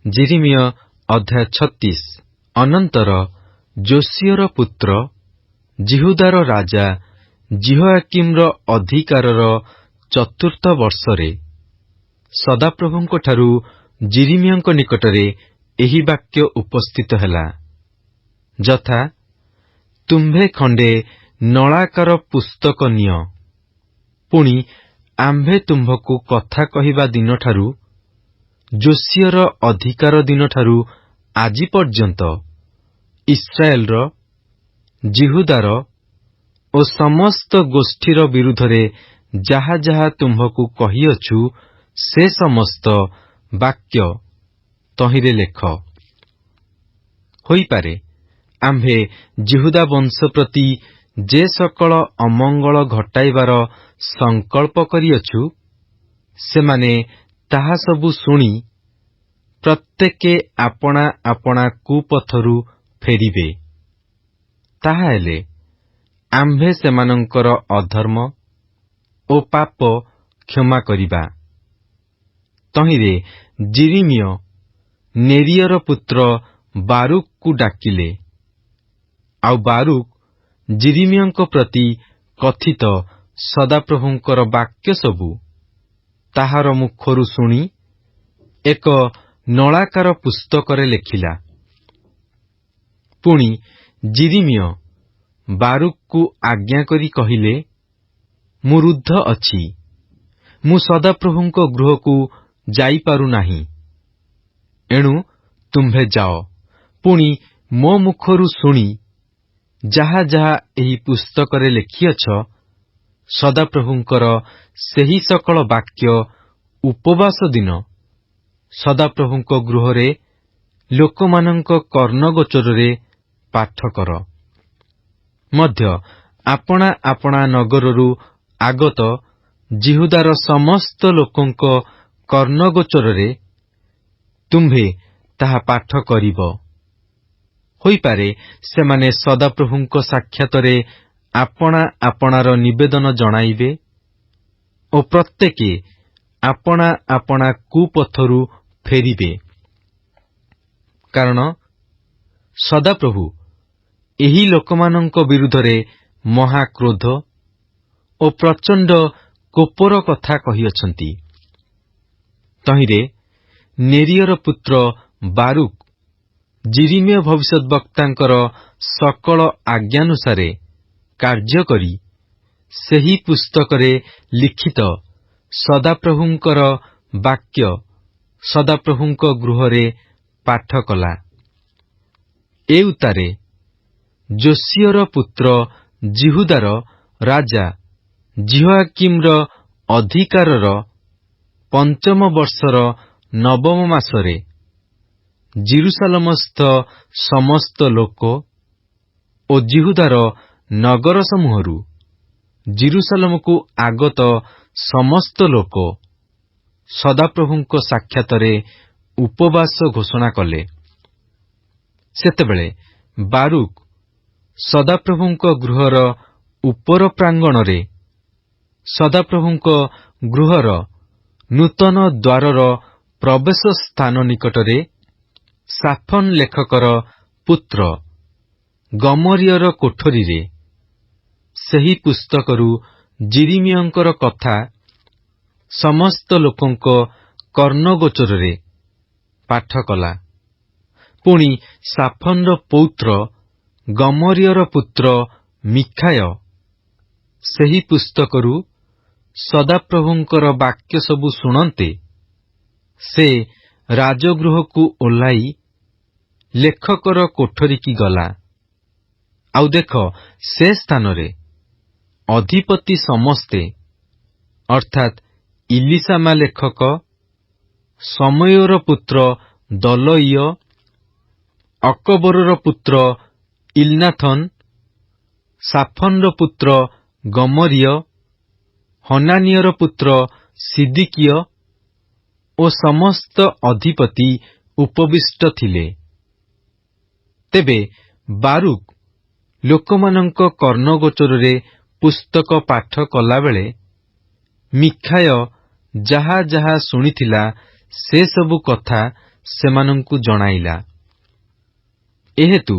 ଯିରିମିୟ ଅଧ୍ୟାୟ 36। ଅନନ୍ତର ଯୋସିୟର ପୁତ୍ର ଜିହୁଦାର ରାଜା ଜିହୋୟାକିମର ଅଧିକାରର ଚତୁର୍ଥ ବର୍ଷରେ ସଦାପ୍ରଭୁଙ୍କଠାରୁ ଯିରିମିୟଙ୍କ ନିକଟରେ ଏହି ବାକ୍ୟ ଉପସ୍ଥିତ ହେଲା, ଯଥା, ତୁମ୍ଭେ ଖଣ୍ଡେ ନଳାକାର ପୁସ୍ତକ ନିଅ। ପୁଣି ଆମ୍ଭେ ତୁମ୍ଭକୁ କଥା କହିବା ଦିନଠାରୁ ଯୋସିୟର ଅଧିକାର ଦିନଠାରୁ ଆଜି ପର୍ଯ୍ୟନ୍ତ ଇସ୍ରାଏଲର, ଜିହୁଦାର ଓ ସମସ୍ତ ଗୋଷ୍ଠୀର ବିରୁଦ୍ଧରେ ଯାହା ଯାହା ତୁମ୍ଭକୁ କହିଅଛୁ ସେ ସମସ୍ତ ବାକ୍ୟ ତହିଁରେ ଲେଖ। ହୋଇପାରେ ଆମ୍ଭେ ଜିହୁଦା ବଂଶ ପ୍ରତି ଯେ ସକଳ ଅମଙ୍ଗଳ ଘଟାଇବାର ସଂକଳ୍ପ କରିଅଛୁ, ସେମାନେ ତାହା ସବୁ ଶୁଣି ପ୍ରତ୍ୟେକେ ଆପଣା ଆପଣା କୁପଥରୁ ଫେରିବେ। ତାହାହେଲେ ଆମ୍ଭେ ସେମାନଙ୍କର ଅଧର୍ମ ଓ ପାପ କ୍ଷମା କରିବା। ତହିଁରେ ଯିରିମିୟ ନେରିୟର ପୁତ୍ର ବାରୁକକୁ ଡାକିଲେ, ଆଉ ବାରୁକ ଯିରିମିୟଙ୍କ ପ୍ରତି କଥିତ ସଦାପ୍ରଭୁଙ୍କର ବାକ୍ୟ ସବୁ ତାହାର ମୁଖରୁ ଶୁଣି ଏକ ନଳାକାର ପୁସ୍ତକରେ ଲେଖିଲା। ପୁଣି ଯିରିମିୟ ବାରୁକକୁ ଆଜ୍ଞା କରି କହିଲେ, ମୁଁ ରୁଦ୍ଧ ଅଛି, ମୁଁ ସଦାପ୍ରଭୁଙ୍କ ଗୃହକୁ ଯାଇପାରୁନାହିଁ। ଏଣୁ ତୁମ୍ଭେ ଯାଅ, ପୁଣି ମୋ ମୁଖରୁ ଶୁଣି ଯାହା ଯାହା ଏହି ପୁସ୍ତକରେ ଲେଖିଅଛ, ସଦାପ୍ରଭୁଙ୍କର ସେହି ସକଳ ବାକ୍ୟ ଉପବାସ ଦିନ ସଦାପ୍ରଭୁଙ୍କ ଗୃହରେ ଲୋକମାନଙ୍କ କର୍ଣ୍ଣଗୋଚରରେ ପାଠ କର। ମଧ୍ୟ ଆପଣା ଆପଣା ନଗରରୁ ଆଗତ ଜିହୁଦାର ସମସ୍ତ ଲୋକଙ୍କ କର୍ଣ୍ଣଗୋଚରରେ ତୁମ୍ଭେ ତାହା ପାଠ କରିବ। ହୋଇପାରେ ସେମାନେ ସଦାପ୍ରଭୁଙ୍କ ସାକ୍ଷାତରେ ଆପଣା ଆପଣାର ନିବେଦନ ଜଣାଇବେ ଓ ପ୍ରତ୍ୟେକେ ଆପଣା ଆପଣା କୁପଥରୁ ଫେରିବେ। କାରଣ ସଦାପ୍ରଭୁ ଏହି ଲୋକମାନଙ୍କ ବିରୁଦ୍ଧରେ ମହାକ୍ରୋଧ ଓ ପ୍ରଚଣ୍ଡ କୋପର କଥା କହିଅଛନ୍ତି। ତହିଁରେ ନେରିୟର ପୁତ୍ର ବାରୁକ ଯିରିମିୟ ଭବିଷ୍ୟଦ୍ବକ୍ତାଙ୍କର ସକଳ ଆଜ୍ଞାନୁସାରେ କାର୍ଯ୍ୟ କରି ସେହି ପୁସ୍ତକରେ ଲିଖିତ ସଦାପ୍ରଭୁଙ୍କର ବାକ୍ୟ ସଦାପ୍ରଭୁଙ୍କ ଗୃହରେ ପାଠ କଲା। ଏ ଉତ୍ତାରେ ଯୋସିୟର ପୁତ୍ର ଜିହୁଦାର ରାଜା ଜିହୋୟାକିମର ଅଧିକାରର ପଞ୍ଚମ ବର୍ଷର ନବମ ମାସରେ ଜିରୁସାଲମସ୍ଥ ସମସ୍ତ ଲୋକ ଓ ଜିହୁଦାର ନଗର ସମୂହରୁ ଜିରୁସାଲମକୁ ଆଗତ ସମସ୍ତ ଲୋକ ସଦାପ୍ରଭୁଙ୍କ ସାକ୍ଷାତରେ ଉପବାସ ଘୋଷଣା କଲେ। ସେତେବେଳେ ବାରୁକ ସଦାପ୍ରଭୁଙ୍କ ଗୃହର ଉପର ପ୍ରାଙ୍ଗଣରେ ସଦାପ୍ରଭୁଙ୍କ ଗୃହର ନୂତନ ଦ୍ୱାରର ପ୍ରବେଶ ସ୍ଥାନ ନିକଟରେ ସାଫନ ଲେଖକର ପୁତ୍ର ଗମରିୟର କୋଠରୀରେ ସେହି ପୁସ୍ତକରୁ ଯିରିମିୟଙ୍କର କଥା ସମସ୍ତ ଲୋକଙ୍କ କର୍ଣ୍ଣଗୋଚରରେ ପାଠ କଲା। ପୁଣି ସାଫନର ପୌତ୍ର ଗମରିୟର ପୁତ୍ର ମିଖାୟ ସେହି ପୁସ୍ତକରୁ ସଦାପ୍ରଭୁଙ୍କର ବାକ୍ୟ ସବୁ ଶୁଣନ୍ତେ ସେ ରାଜଗୃହକୁ ଓହ୍ଲାଇ ଲେଖକର କୋଠରୀକି ଗଲା। ଆଉ ଦେଖ, ସେ ସ୍ଥାନରେ ଅଧିପତି ସମସ୍ତେ, ଅର୍ଥାତ୍ ଇଲିସାମା ଲେଖକ, ସମୟର ପୁତ୍ର ଦଲଇୟ, ଅକବରର ପୁତ୍ର ଇଲନାଥନ, ସାଫନର ପୁତ୍ର ଗମରିୟ, ହନାନିୟର ପୁତ୍ର ସିଦିକିୟ ଓ ସମସ୍ତ ଅଧିପତି ଉପବିଷ୍ଟ ଥିଲେ। ତେବେ ବାରୁକ ଲୋକମାନଙ୍କ କର୍ଣ୍ଣଗୋଚରରେ ପୁସ୍ତକ ପାଠ କଲାବେଳେ ମିଖାୟ ଯାହା ଯାହା ଶୁଣିଥିଲା ସେ ସବୁ କଥା ସେମାନଙ୍କୁ ଜଣାଇଲା। ଏହେତୁ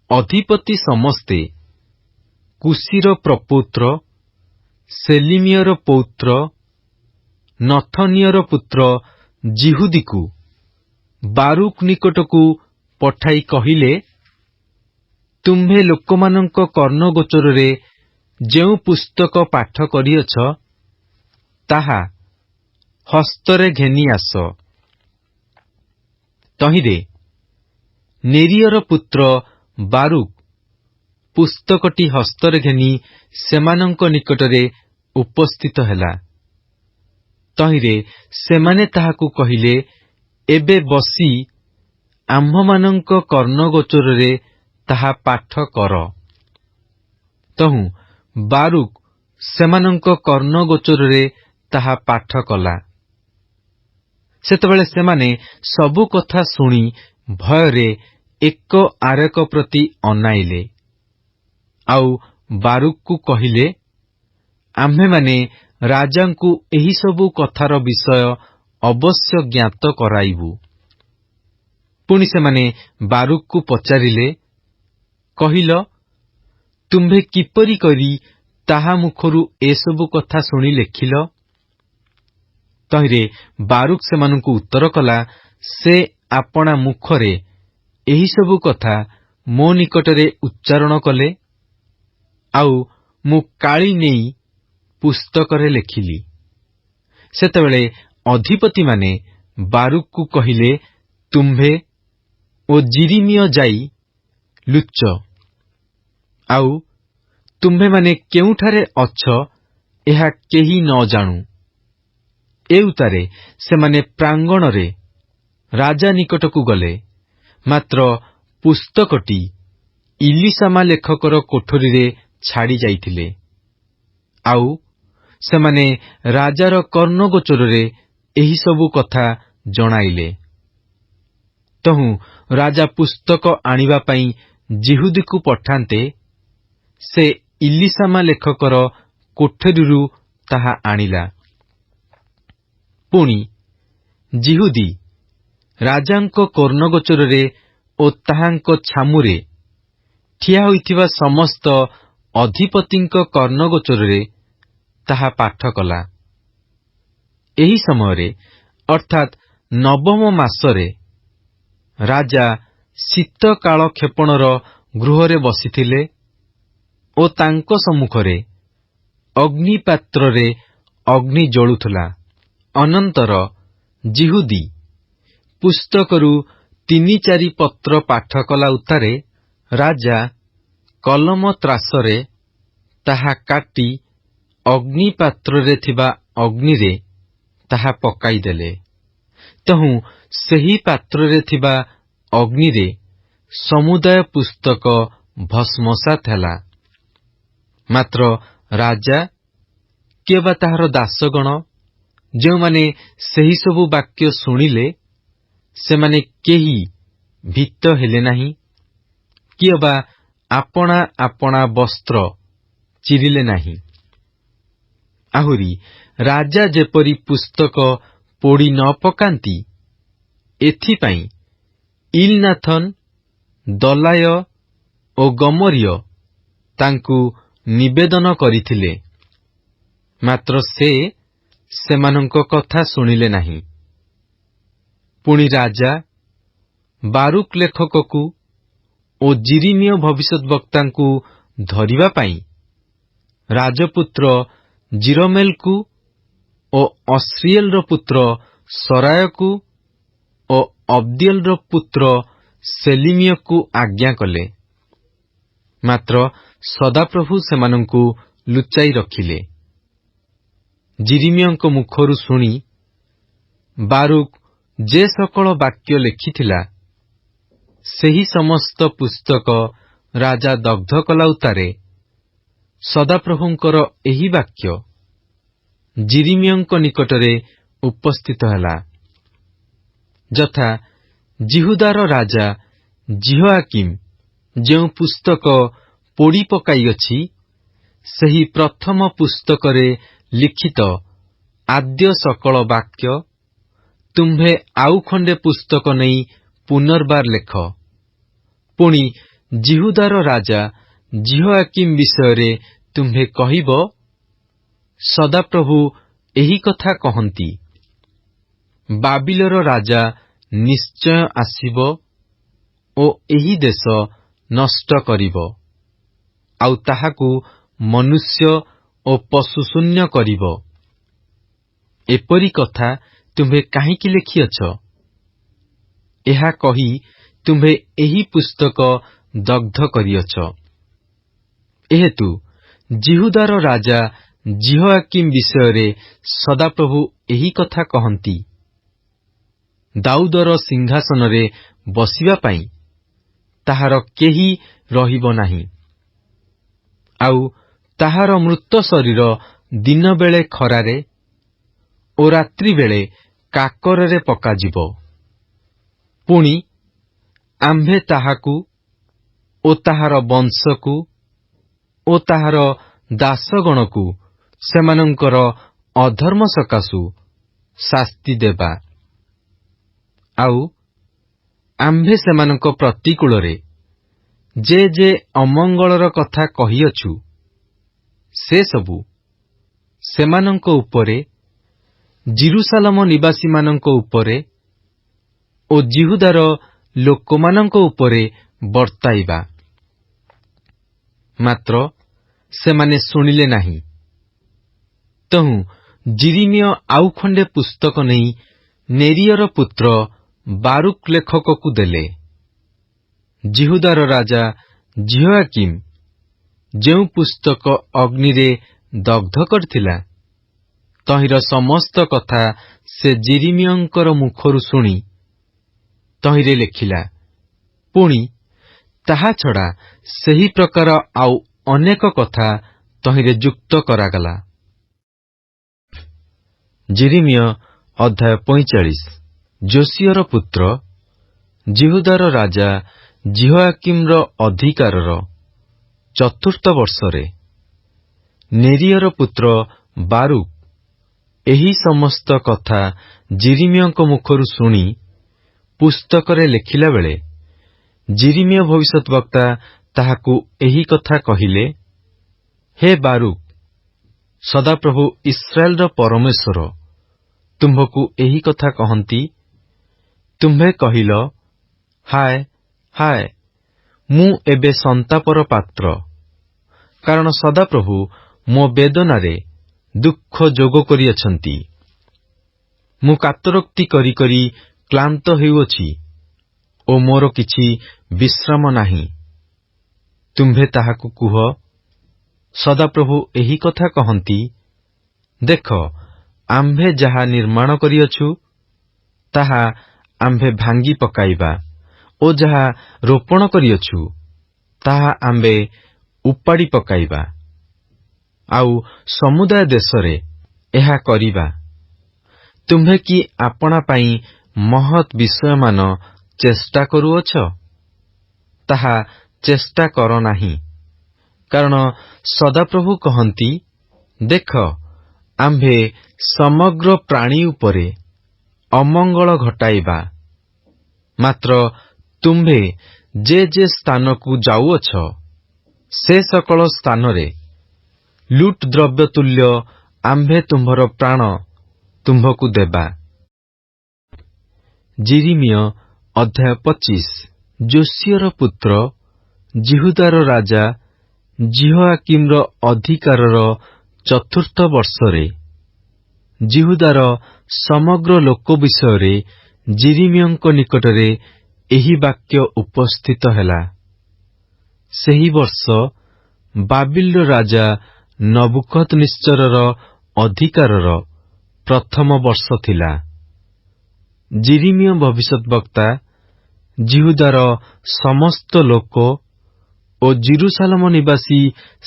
ଅଧିପତି ସମସ୍ତେ କୁଶୀର ପ୍ରପୌତ୍ର, ସେଲିମିୟର ପୌତ୍ର, ନଥନିୟର ପୁତ୍ର ଜିହୁଦୀକୁ ବାରୁକ୍ ନିକଟକୁ ପଠାଇ କହିଲେ, ତୁମ୍ଭେ ଲୋକମାନଙ୍କ କର୍ଣ୍ଣଗୋଚରରେ ଯେଉଁ ପୁସ୍ତକ ପାଠ କରିଅଛ, ତାହା ହସ୍ତରେ ଘେନି ଆସ। ତହିଁରେ ନେରିୟର ପୁତ୍ର ବାରୁକ୍ ପୁସ୍ତକଟି ହସ୍ତରେ ଘେନି ସେମାନଙ୍କ ନିକଟରେ ଉପସ୍ଥିତ ହେଲା। ତହିଁରେ ସେମାନେ ତାହାକୁ କହିଲେ, ଏବେ ବସି ଆମ୍ଭମାନଙ୍କ କର୍ଣ୍ଣଗୋଚରରେ ତାହା ପାଠ କର। ତହୁଁ ବାରୁକ୍ ସେମାନଙ୍କ କର୍ଣ୍ଣଗୋଚରରେ ତାହା ପାଠ କଲା। ସେତେବେଳେ ସେମାନେ ସବୁ କଥା ଶୁଣି ଭୟରେ ଏକ ଆରେକ ପ୍ରତି ଅନାଇଲେ। ଆଉ ବାରୁକ୍କୁ କହିଲେ, ଆମ୍ଭେମାନେ ରାଜାଙ୍କୁ ଏହି ସବୁ କଥାର ବିଷୟ ଅବଶ୍ୟ ଜ୍ଞାତ କରାଇବୁ। ପୁଣି ସେମାନେ ବାରୁକ୍କୁ ପଚାରିଲେ, କହିଲ, ତୁମ୍ଭେ କିପରି କରି ତାହା ମୁଖରୁ ଏସବୁ କଥା ଶୁଣି ଲେଖିଲ? ତହିଁରେ ବାରୁକ୍ ସେମାନଙ୍କୁ ଉତ୍ତର କଲା, ସେ ଆପଣା ମୁଖରେ ଏହିସବୁ କଥା ମୋ ନିକଟରେ ଉଚ୍ଚାରଣ କଲେ, ଆଉ ମୁଁ କାଳି ନେଇ ପୁସ୍ତକରେ ଲେଖିଲି। ସେତେବେଳେ ଅଧିପତିମାନେ ବାରୁକ୍କୁ କହିଲେ, ତୁମ୍ଭେ ଓ ଜିରିମିୟ ଯାଇ ଲୁଚ। ଆଉ ତୁମ୍ଭେମାନେ କେଉଁଠାରେ ଅଛ, ଏହା କେହି ନ ଜାଣୁ। ଏଉତାରେ ସେମାନେ ପ୍ରାଙ୍ଗଣରେ ରାଜା ନିକଟକୁ ଗଲେ। ମାତ୍ର ପୁସ୍ତକଟି ଇଲିସାମା ଲେଖକର କୋଠରୀରେ ଛାଡ଼ି ଯାଇଥିଲେ। ଆଉ ସେମାନେ ରାଜାର କର୍ଣ୍ଣଗୋଚରରେ ଏହିସବୁ କଥା ଜଣାଇଲେ। ତହୁଁ ରାଜା ପୁସ୍ତକ ଆଣିବା ପାଇଁ ଜିହୁଦୀକୁ ପଠାନ୍ତେ, ସେ ଇଲିସାମା ଲେଖକର କୋଠରୀରୁ ତାହା ଆଣିଲା। ପୁଣି ଜିହୁଦୀ ରାଜାଙ୍କ କର୍ଣ୍ଣଗୋଚରରେ ଓ ତାହାଙ୍କ ଛାମୁରେ ଠିଆ ହୋଇଥିବା ସମସ୍ତ ଅଧିପତିଙ୍କ କର୍ଣ୍ଣଗୋଚରରେ ତାହା ପାଠ କଲା। ଏହି ସମୟରେ ଅର୍ଥାତ୍ ନବମ ମାସରେ ରାଜା ଶୀତକାଳ କ୍ଷେପଣର ଗୃହରେ ବସିଥିଲେ ଓ ତାଙ୍କ ସମ୍ମୁଖରେ ଅଗ୍ନିପାତ୍ରରେ ଅଗ୍ନି ଜଳୁଥିଲା। ଅନନ୍ତର ଜିହୁଦୀ ପୁସ୍ତକରୁ 3-4 ପତ୍ର ପାଠ କଲା ଉତ୍ତାରେ ରାଜା କଲମ ତ୍ରାସରେ ତାହା କାଟି ଅଗ୍ନିପାତ୍ରରେ ଥିବା ଅଗ୍ନିରେ ତାହା ପକାଇଦେଲେ। ତହୁଁ ସେହି ପାତ୍ରରେ ଥିବା ଅଗ୍ନିରେ ସମୁଦାୟ ପୁସ୍ତକ ଭସ୍ମସାତ୍ ହେଲା। ମାତ୍ର ରାଜା କିଏବା ତାହାର ଦାସଗଣ ଯେଉଁମାନେ ସେହିସବୁ ବାକ୍ୟ ଶୁଣିଲେ, ସେମାନେ କେହି ଭୀତ ହେଲେ ନାହିଁ, କିଏବା ଆପଣା ଆପଣା ବସ୍ତ୍ର ଚିରିଲେ ନାହିଁ। ଆହୁରି ରାଜା ଯେପରି ପୁସ୍ତକ ପୋଡ଼ି ନ ପକାନ୍ତି, ଏଥିପାଇଁ ଇଲନାଥନ, ଦଲାୟ ଓ ଗମରୀୟ ତାଙ୍କୁ ନିବେଦନ କରିଥିଲେ। ମାତ୍ର ସେ ସେମାନଙ୍କ କଥା ଶୁଣିଲେ ନାହିଁ। ପୁଣି ରାଜା ବାରୁକ୍ ଲେଖକକୁ ଓ ଜିରିମିୟ ଭବିଷ୍ୟଦ୍ବକ୍ତାଙ୍କୁ ଧରିବା ପାଇଁ ରାଜପୁତ୍ର ଜିରମେଲକୁ ଓ ଅସ୍ରିଏଲର ପୁତ୍ର ସରାୟକୁ ଓ ଅବ୍ଦିଏଲର ପୁତ୍ର ସେଲିମିୟକୁ ଆଜ୍ଞା କଲେ। ମାତ୍ର ସଦାପ୍ରଭୁ ସେମାନଙ୍କୁ ଲୁଚାଇ ରଖିଲେ। ଜିରିମିୟଙ୍କ ମୁଖରୁ ଶୁଣି ବାରୁକ୍ ଯେ ସକଳ ବାକ୍ୟ ଲେଖିଥିଲା, ସେହି ସମସ୍ତ ପୁସ୍ତକ ରାଜା ଦଗ୍ଧ କଲା ଉତ୍ତାରେ ସଦାପ୍ରଭୁଙ୍କର ଏହି ବାକ୍ୟ ଜିରିମିୟଙ୍କ ନିକଟରେ ଉପସ୍ଥିତ ହେଲା। ଯଥା ଜିହୁଦାର ରାଜା ଜିହୋଆକିମ୍ ଯେଉଁ ପୁସ୍ତକ ପୋଡ଼ି ପକାଇଅଛି, ସେହି ପ୍ରଥମ ପୁସ୍ତକରେ ଲିଖିତ ଆଦ୍ୟ ସକଳ ବାକ୍ୟ, ତୁମ୍ଭେ ଆଉ ଖଣ୍ଡେ ପୁସ୍ତକ ନେଇ ପୁନର୍ବାର ଲେଖ। ପୁଣି ଜିହୁଦାର ରାଜା ଜିହୋଆକିମ୍ ବିଷୟରେ ତୁମ୍ଭେ କହିବ, ସଦାପ୍ରଭୁ ଏହି କଥା କହନ୍ତି, ବାବିଲର ରାଜା ନିଶ୍ଚୟ ଆସିବ ଓ ଏହି ଦେଶ ନଷ୍ଟ କରିବ, ଆଉ ତାହାକୁ ମନୁଷ୍ୟ ଓ ପଶୁଶୂନ୍ୟ କରିବ। ଏପରି କଥା ତୁମ୍ଭେ କାହିଁକି ଲେଖିଅଛ? ଏହା କହି ତୁମ୍ଭେ ଏହି ପୁସ୍ତକ ଦଗ୍ଧ କରିଅଛ। ଏହେତୁ ଜିହୁଦାର ରାଜା ଜିହୋଆକିମ୍ ବିଷୟରେ ସଦାପ୍ରଭୁ ଏହି କଥା କହନ୍ତି, ଦାଉଦର ସିଂହାସନରେ ବସିବା ପାଇଁ ତାହାର କେହି ରହିବ ନାହିଁ, ଆଉ ତାହାର ମୃତ ଶରୀର ଦିନବେଳେ ଖରାରେ ଓ ରାତ୍ରିବେଳେ କାକରରେ ପକାଯିବ। ପୁଣି ଆମ୍ଭେ ତାହାକୁ ଓ ତାହାର ବଂଶକୁ ଓ ତାହାର ଦାସଗଣକୁ ସେମାନଙ୍କର ଅଧର୍ମ ସକାଶୁ ଶାସ୍ତି ଦେବା, ଆଉ ଆମ୍ଭେ ସେମାନଙ୍କ ପ୍ରତିକୂଳରେ ଯେ ଅମଙ୍ଗଳର କଥା କହିଅଛୁ, ସେ ସବୁ ସେମାନଙ୍କ ଉପରେ, ଜିରୁସାଲମ ନିବାସୀମାନଙ୍କ ଉପରେ ଓ ଜିହୁଦାର ଲୋକମାନଙ୍କ ଉପରେ ବର୍ତ୍ତାଇବା। ମାତ୍ର ସେମାନେ ଶୁଣିଲେ ନାହିଁ। ତହୁଁ ଯିରିମିୟ ଆଉ ଖଣ୍ଡେ ପୁସ୍ତକ ନେଇ ନେରିୟର ପୁତ୍ର ବାରୁକ୍ ଲେଖକକୁ ଦେଲେ। ଜିହୁଦାର ରାଜା ଜିହୋଆକିମ୍ ଯେଉଁ ପୁସ୍ତକ ଅଗ୍ନିରେ ଦଗ୍ଧ କରିଥିଲା, ତହିଁର ସମସ୍ତ କଥା ସେ ଯିରିମିୟଙ୍କର ମୁଖରୁ ଶୁଣି ତହିଁରେ ଲେଖିଲା। ପୁଣି ତାହା ଛଡ଼ା ସେହି ପ୍ରକାର ଆଉ ଅନେକ କଥା ତହିଁରେ ଯୁକ୍ତ କରାଗଲା। ଯିରିମିୟ ଅଧ୍ୟାୟ 45। ଯୋସିୟର ପୁତ୍ର ଜିହୁଦାର ରାଜା ଜିହୋଆକିମ୍ର ଅଧିକାରର 4ଥ ବର୍ଷରେ ନେରିୟର ପୁତ୍ର ବାରୁକ୍ ଏହି ସମସ୍ତ କଥା ଯିରିମିୟଙ୍କ ମୁଖରୁ ଶୁଣି ପୁସ୍ତକରେ ଲେଖିଲାବେଳେ, ଯିରିମିୟ ଭବିଷ୍ୟତ ବକ୍ତା ତାହାକୁ ଏହି କଥା କହିଲେ, ହେ ବାରୁକ୍, ସଦାପ୍ରଭୁ ଇସ୍ରାଏଲର ପରମେଶ୍ୱର ତୁମ୍ଭକୁ ଏହି କଥା କହନ୍ତି, ତୁମ୍ଭେ କହିଲ, ହାୟ ହାୟ, ମୁଁ ଏବେ ସନ୍ତାପର ପାତ୍ର, କାରଣ ସଦାପ୍ରଭୁ ମୋ ବେଦନାରେ ଦୁଃଖ ଯୋଗ କରିଅଛନ୍ତି। ମୁଁ କାତରୋକ୍ତି କରି କରି କ୍ଳାନ୍ତ ହେଉଅଛି ଓ ମୋର କିଛି ବିଶ୍ରାମ ନାହିଁ। ତୁମ୍ଭେ ତାହାକୁ କୁହ, ସଦାପ୍ରଭୁ ଏହି କଥା କହନ୍ତି, ଦେଖ, ଆମ୍ଭେ ଯାହା ନିର୍ମାଣ କରିଅଛୁ, ତାହା ଆମ୍ଭେ ଭାଙ୍ଗି ପକାଇବା ଓ ଯାହା ରୋପଣ କରିଅଛୁ, ତାହା ଆମ୍ଭେ ଉପାଡ଼ି ପକାଇବା, ଆଉ ସମୁଦାୟ ଦେଶରେ ଏହା କରିବା। ତୁମ୍ଭେ କି ଆପଣା ପାଇଁ ମହତ୍ ବିଷୟମାନ ଚେଷ୍ଟା କରୁଅଛ? ତାହା ଚେଷ୍ଟା କର ନାହିଁ, କାରଣ ସଦାପ୍ରଭୁ କହନ୍ତି, ଦେଖ, ଆମ୍ଭେ ସମଗ୍ର ପ୍ରାଣୀ ଉପରେ ଅମଙ୍ଗଳ ଘଟାଇବା। ମାତ୍ର ତୁମ୍ଭେ ଯେ ସ୍ଥାନକୁ ଯାଉଅଛ, ସେ ସକଳ ସ୍ଥାନରେ ଲୁଟ୍ ଦ୍ରବ୍ୟ ତୁଲ୍ୟ ଆମ୍ଭେ ତୁମ୍ଭର ପ୍ରାଣ ତୁମ୍ଭକୁ ଦେବା। ଯିରିମିୟ ଅଧ୍ୟାୟ 25। ଯୋସିୟର ପୁତ୍ର ଜିହୁଦାର ରାଜା ଜିହୋଆକିମ୍ର ଅଧିକାରର 4ଥ ବର୍ଷରେ ଜିହୁଦାର ସମଗ୍ର ଲୋକ ବିଷୟରେ ଯିରିମିୟଙ୍କ ନିକଟରେ ଏହି ବାକ୍ୟ ଉପସ୍ଥିତ ହେଲା। ସେହି ବର୍ଷ ବାବିଲର ରାଜା ନବୁକଦ୍ନେଚ୍ଚରର ଅଧିକାରର 1ମ ବର୍ଷ ଥିଲା। ଯିରିମିୟ ଭବିଷ୍ୟତ ବକ୍ତା ଜିହୁଦାର ସମସ୍ତ ଲୋକ ଓ ଜିରୁସାଲମ ନିବାସୀ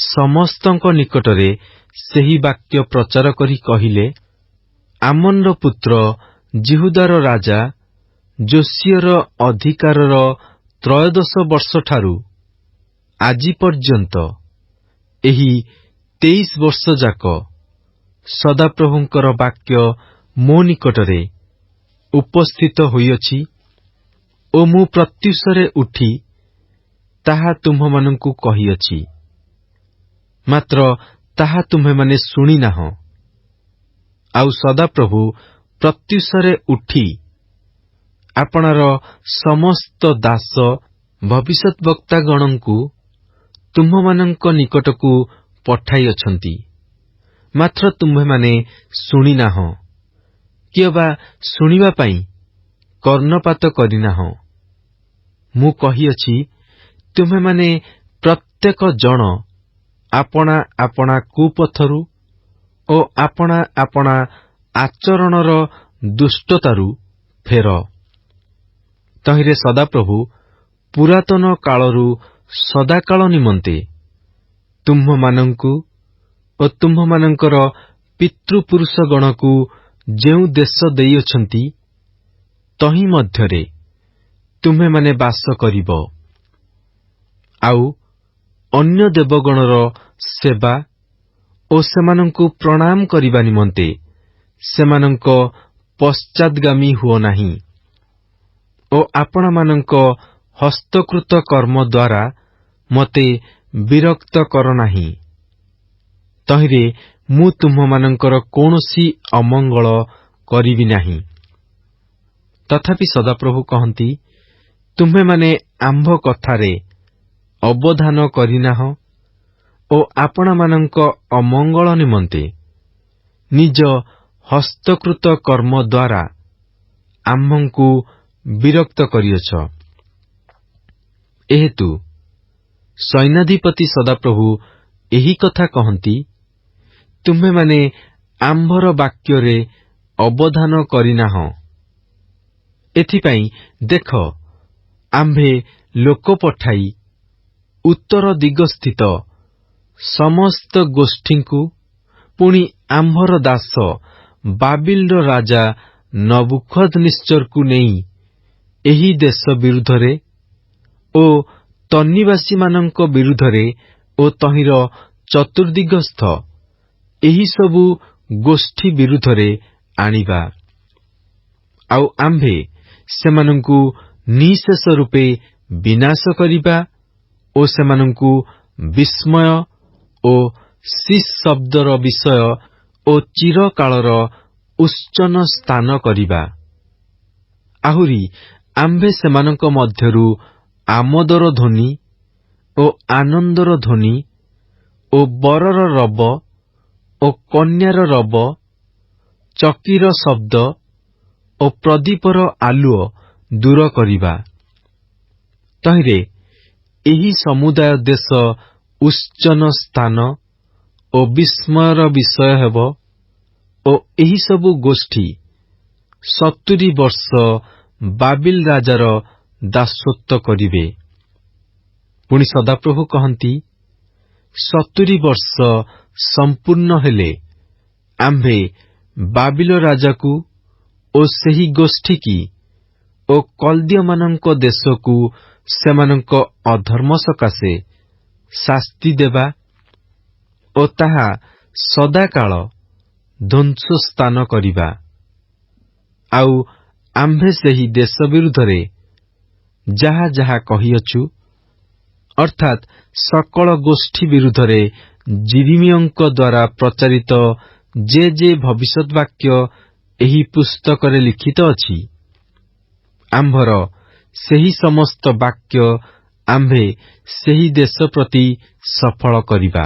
ସମସ୍ତଙ୍କ ନିକଟରେ ସେହି ବାକ୍ୟ ପ୍ରଚାର କରି କହିଲେ, ଆମନ୍ର ପୁତ୍ର ଜିହୁଦାର ରାଜା ଯୋସିୟର ଅଧିକାରର 13 ବର୍ଷଠାରୁ ଆଜି ପର୍ଯ୍ୟନ୍ତ ଏହି 23 ବର୍ଷ ଯାକ ସଦାପ୍ରଭୁଙ୍କର ବାକ୍ୟ ମୋ ନିକଟରେ ଉପସ୍ଥିତ ହୋଇଅଛି ଓ ମୁଁ ପ୍ରତ୍ୟୁଷରେ ଉଠି ତାହା ତୁମ୍ଭମାନଙ୍କୁ କହିଅଛି, ମାତ୍ର ତାହା ତୁମ୍ଭେମାନେ ଶୁଣିନାହଁ। ଆଉ ସଦାପ୍ରଭୁ ପ୍ରତ୍ୟୁଷରେ ଉଠି ଆପଣାର ସମସ୍ତ ଦାସ ଭବିଷ୍ୟଦ୍ବକ୍ତାଗଣଙ୍କୁ ତୁମ୍ଭମାନଙ୍କ ନିକଟକୁ ପଠାଇଅଛନ୍ତି, ମାତ୍ର ତୁମ୍ଭେମାନେ ଶୁଣିନାହଁ, କିଏବା ଶୁଣିବା ପାଇଁ କର୍ଣ୍ଣପାତ କରିନାହଁ। ମୁଁ କହିଅଛି, ତୁମ୍ଭେମାନେ ପ୍ରତ୍ୟେକ ଜଣ ଆପଣା ଆପଣା କୁପଥରୁ ଓ ଆପଣା ଆପଣା ଆଚରଣର ଦୁଷ୍ଟତାରୁ ଫେର। ତହିଁରେ ସଦାପ୍ରଭୁ ପୁରାତନ କାଳରୁ ସଦାକାଳ ନିମନ୍ତେ ତୁମ୍ଭମାନଙ୍କୁ ଓ ତୁମ୍ଭମାନଙ୍କର ପିତୃପୁରୁଷଗଣକୁ ଯେଉଁ ଦେଶ ଦେଇଅଛନ୍ତି, ତହିଁ ମଧ୍ୟରେ ତୁମ୍ଭେମାନେ ବାସ କରିବ। ଆଉ ଅନ୍ୟ ଦେବଗଣର ସେବା ଓ ସେମାନଙ୍କୁ ପ୍ରଣାମ କରିବା ନିମନ୍ତେ ସେମାନଙ୍କ ପଶ୍ଚାଦ୍ଗାମୀ ହୁଅ ନାହିଁ ଓ ଆପଣମାନଙ୍କ ହସ୍ତକୃତ କର୍ମ ଦ୍ୱାରା ମୋତେ ବିରକ୍ତ କର ନାହିଁ। ତହିଁରେ ମୁଁ ତୁମ୍ଭମାନଙ୍କର କୌଣସି ଅମଙ୍ଗଳ କରିବି ନାହିଁ। ତଥାପି ସଦାପ୍ରଭୁ କହନ୍ତି, ତୁମ୍ଭେମାନେ ଆମ୍ଭ କଥାରେ ଅବଧାନ କରିନାହଁ ଓ ଆପଣମାନଙ୍କ ଅମଙ୍ଗଳ ନିମନ୍ତେ ନିଜ ହସ୍ତକୃତ କର୍ମ ଦ୍ୱାରା ଆମ୍ଭଙ୍କୁ ବିରକ୍ତ କରିଅଛ। ଏହେତୁ ସୈନ୍ୟାଧିପତି ସଦାପ୍ରଭୁ ଏହି କଥା କହନ୍ତି, ତୁମ୍ଭେମାନେ ଆମ୍ଭର ବାକ୍ୟରେ ଅବଧାନ କରିନାହଁ। ଏଥିପାଇଁ ଦେଖ, ଆମ୍ଭେ ଲୋକ ପଠାଇ ଉତ୍ତର ଦିଗସ୍ଥିତ ସମସ୍ତ ଗୋଷ୍ଠୀଙ୍କୁ ପୁଣି ଆମ୍ଭର ଦାସ ବାବିଲର ରାଜା ନବୁଖଦ୍ନେସ୍ସରକୁ ନେଇ ଏହି ଦେଶ ବିରୁଦ୍ଧରେ ଓ ତନ୍ନିବାସୀମାନଙ୍କ ବିରୁଦ୍ଧରେ ଓ ତହିଁର ଚତୁର୍ଦିଗସ୍ଥ ଏହିସବୁ ଗୋଷ୍ଠୀ ବିରୁଦ୍ଧରେ ଆଣିବା। ଆଉ ଆମ୍ଭେ ସେମାନଙ୍କୁ ନିଃଶେଷ ରୂପେ ବିନାଶ କରିବା ଓ ସେମାନଙ୍କୁ ବିସ୍ମୟ ଓ ଶିସ୍ ଶବ୍ଦର ବିଷୟ ଓ ଚିରକାଳର ଉଚ୍ଚନ ସ୍ଥାନ କରିବା। ଆହୁରି ଆମ୍ଭେ ସେମାନଙ୍କ ମଧ୍ୟରୁ ଆମୋଦର ଧ୍ୱନି ଓ ଆନନ୍ଦର ଧ୍ୱନି ଓ ବରର ରବ ଓ କନ୍ୟାର ରବ, ଚକିର ଶବ୍ଦ ଓ ପ୍ରଦୀପର ଆଲୁଅ ଦୂର କରିବା। ତହିଁରେ ଏହି ସମୁଦାୟ ଦେଶ ଉଚ୍ଚନ ସ୍ଥାନ ଓ ବିସ୍ମୟର ବିଷୟ ହେବ ଓ ଏହିସବୁ ଗୋଷ୍ଠୀ 70 ବର୍ଷ ବାବିଲ ରାଜାର ଦାସତ୍ୱ କରିବେ। ପୁଣି ସଦାପ୍ରଭୁ କହନ୍ତି, 70 ବର୍ଷ ସମ୍ପୂର୍ଣ୍ଣ ହେଲେ ଆମ୍ଭେ ବାବିଲ ରାଜାକୁ ଓ ସେହି ଗୋଷ୍ଠୀକି ଓ କଲ୍ଦୀୟମାନଙ୍କ ଦେଶକୁ ସେମାନଙ୍କ ଅଧର୍ମ ସକାଶେ ଶାସ୍ତି ଦେବା ଓ ତାହା ସଦାକାଳ ଧ୍ୱଂସସ୍ଥାନ କରିବା। ଆଉ ଆମ୍ଭେ ସେହି ଦେଶ ବିରୁଦ୍ଧରେ ଯାହା ଯାହା କହିଅଛୁ, ଅର୍ଥାତ୍ ସକଳ ଗୋଷ୍ଠୀ ବିରୁଦ୍ଧରେ ଯିରିମିୟଙ୍କ ଦ୍ୱାରା ପ୍ରଚାରିତ ଯେ ଯେ ଭବିଷ୍ୟଦ୍ବାକ୍ୟ ଏହି ପୁସ୍ତକରେ ଲିଖିତ ଅଛି, ଆମ୍ଭର ସେହି ସମସ୍ତ ବାକ୍ୟ ଆମ୍ଭେ ସେହି ଦେଶ ପ୍ରତି ସଫଳ କରିବା।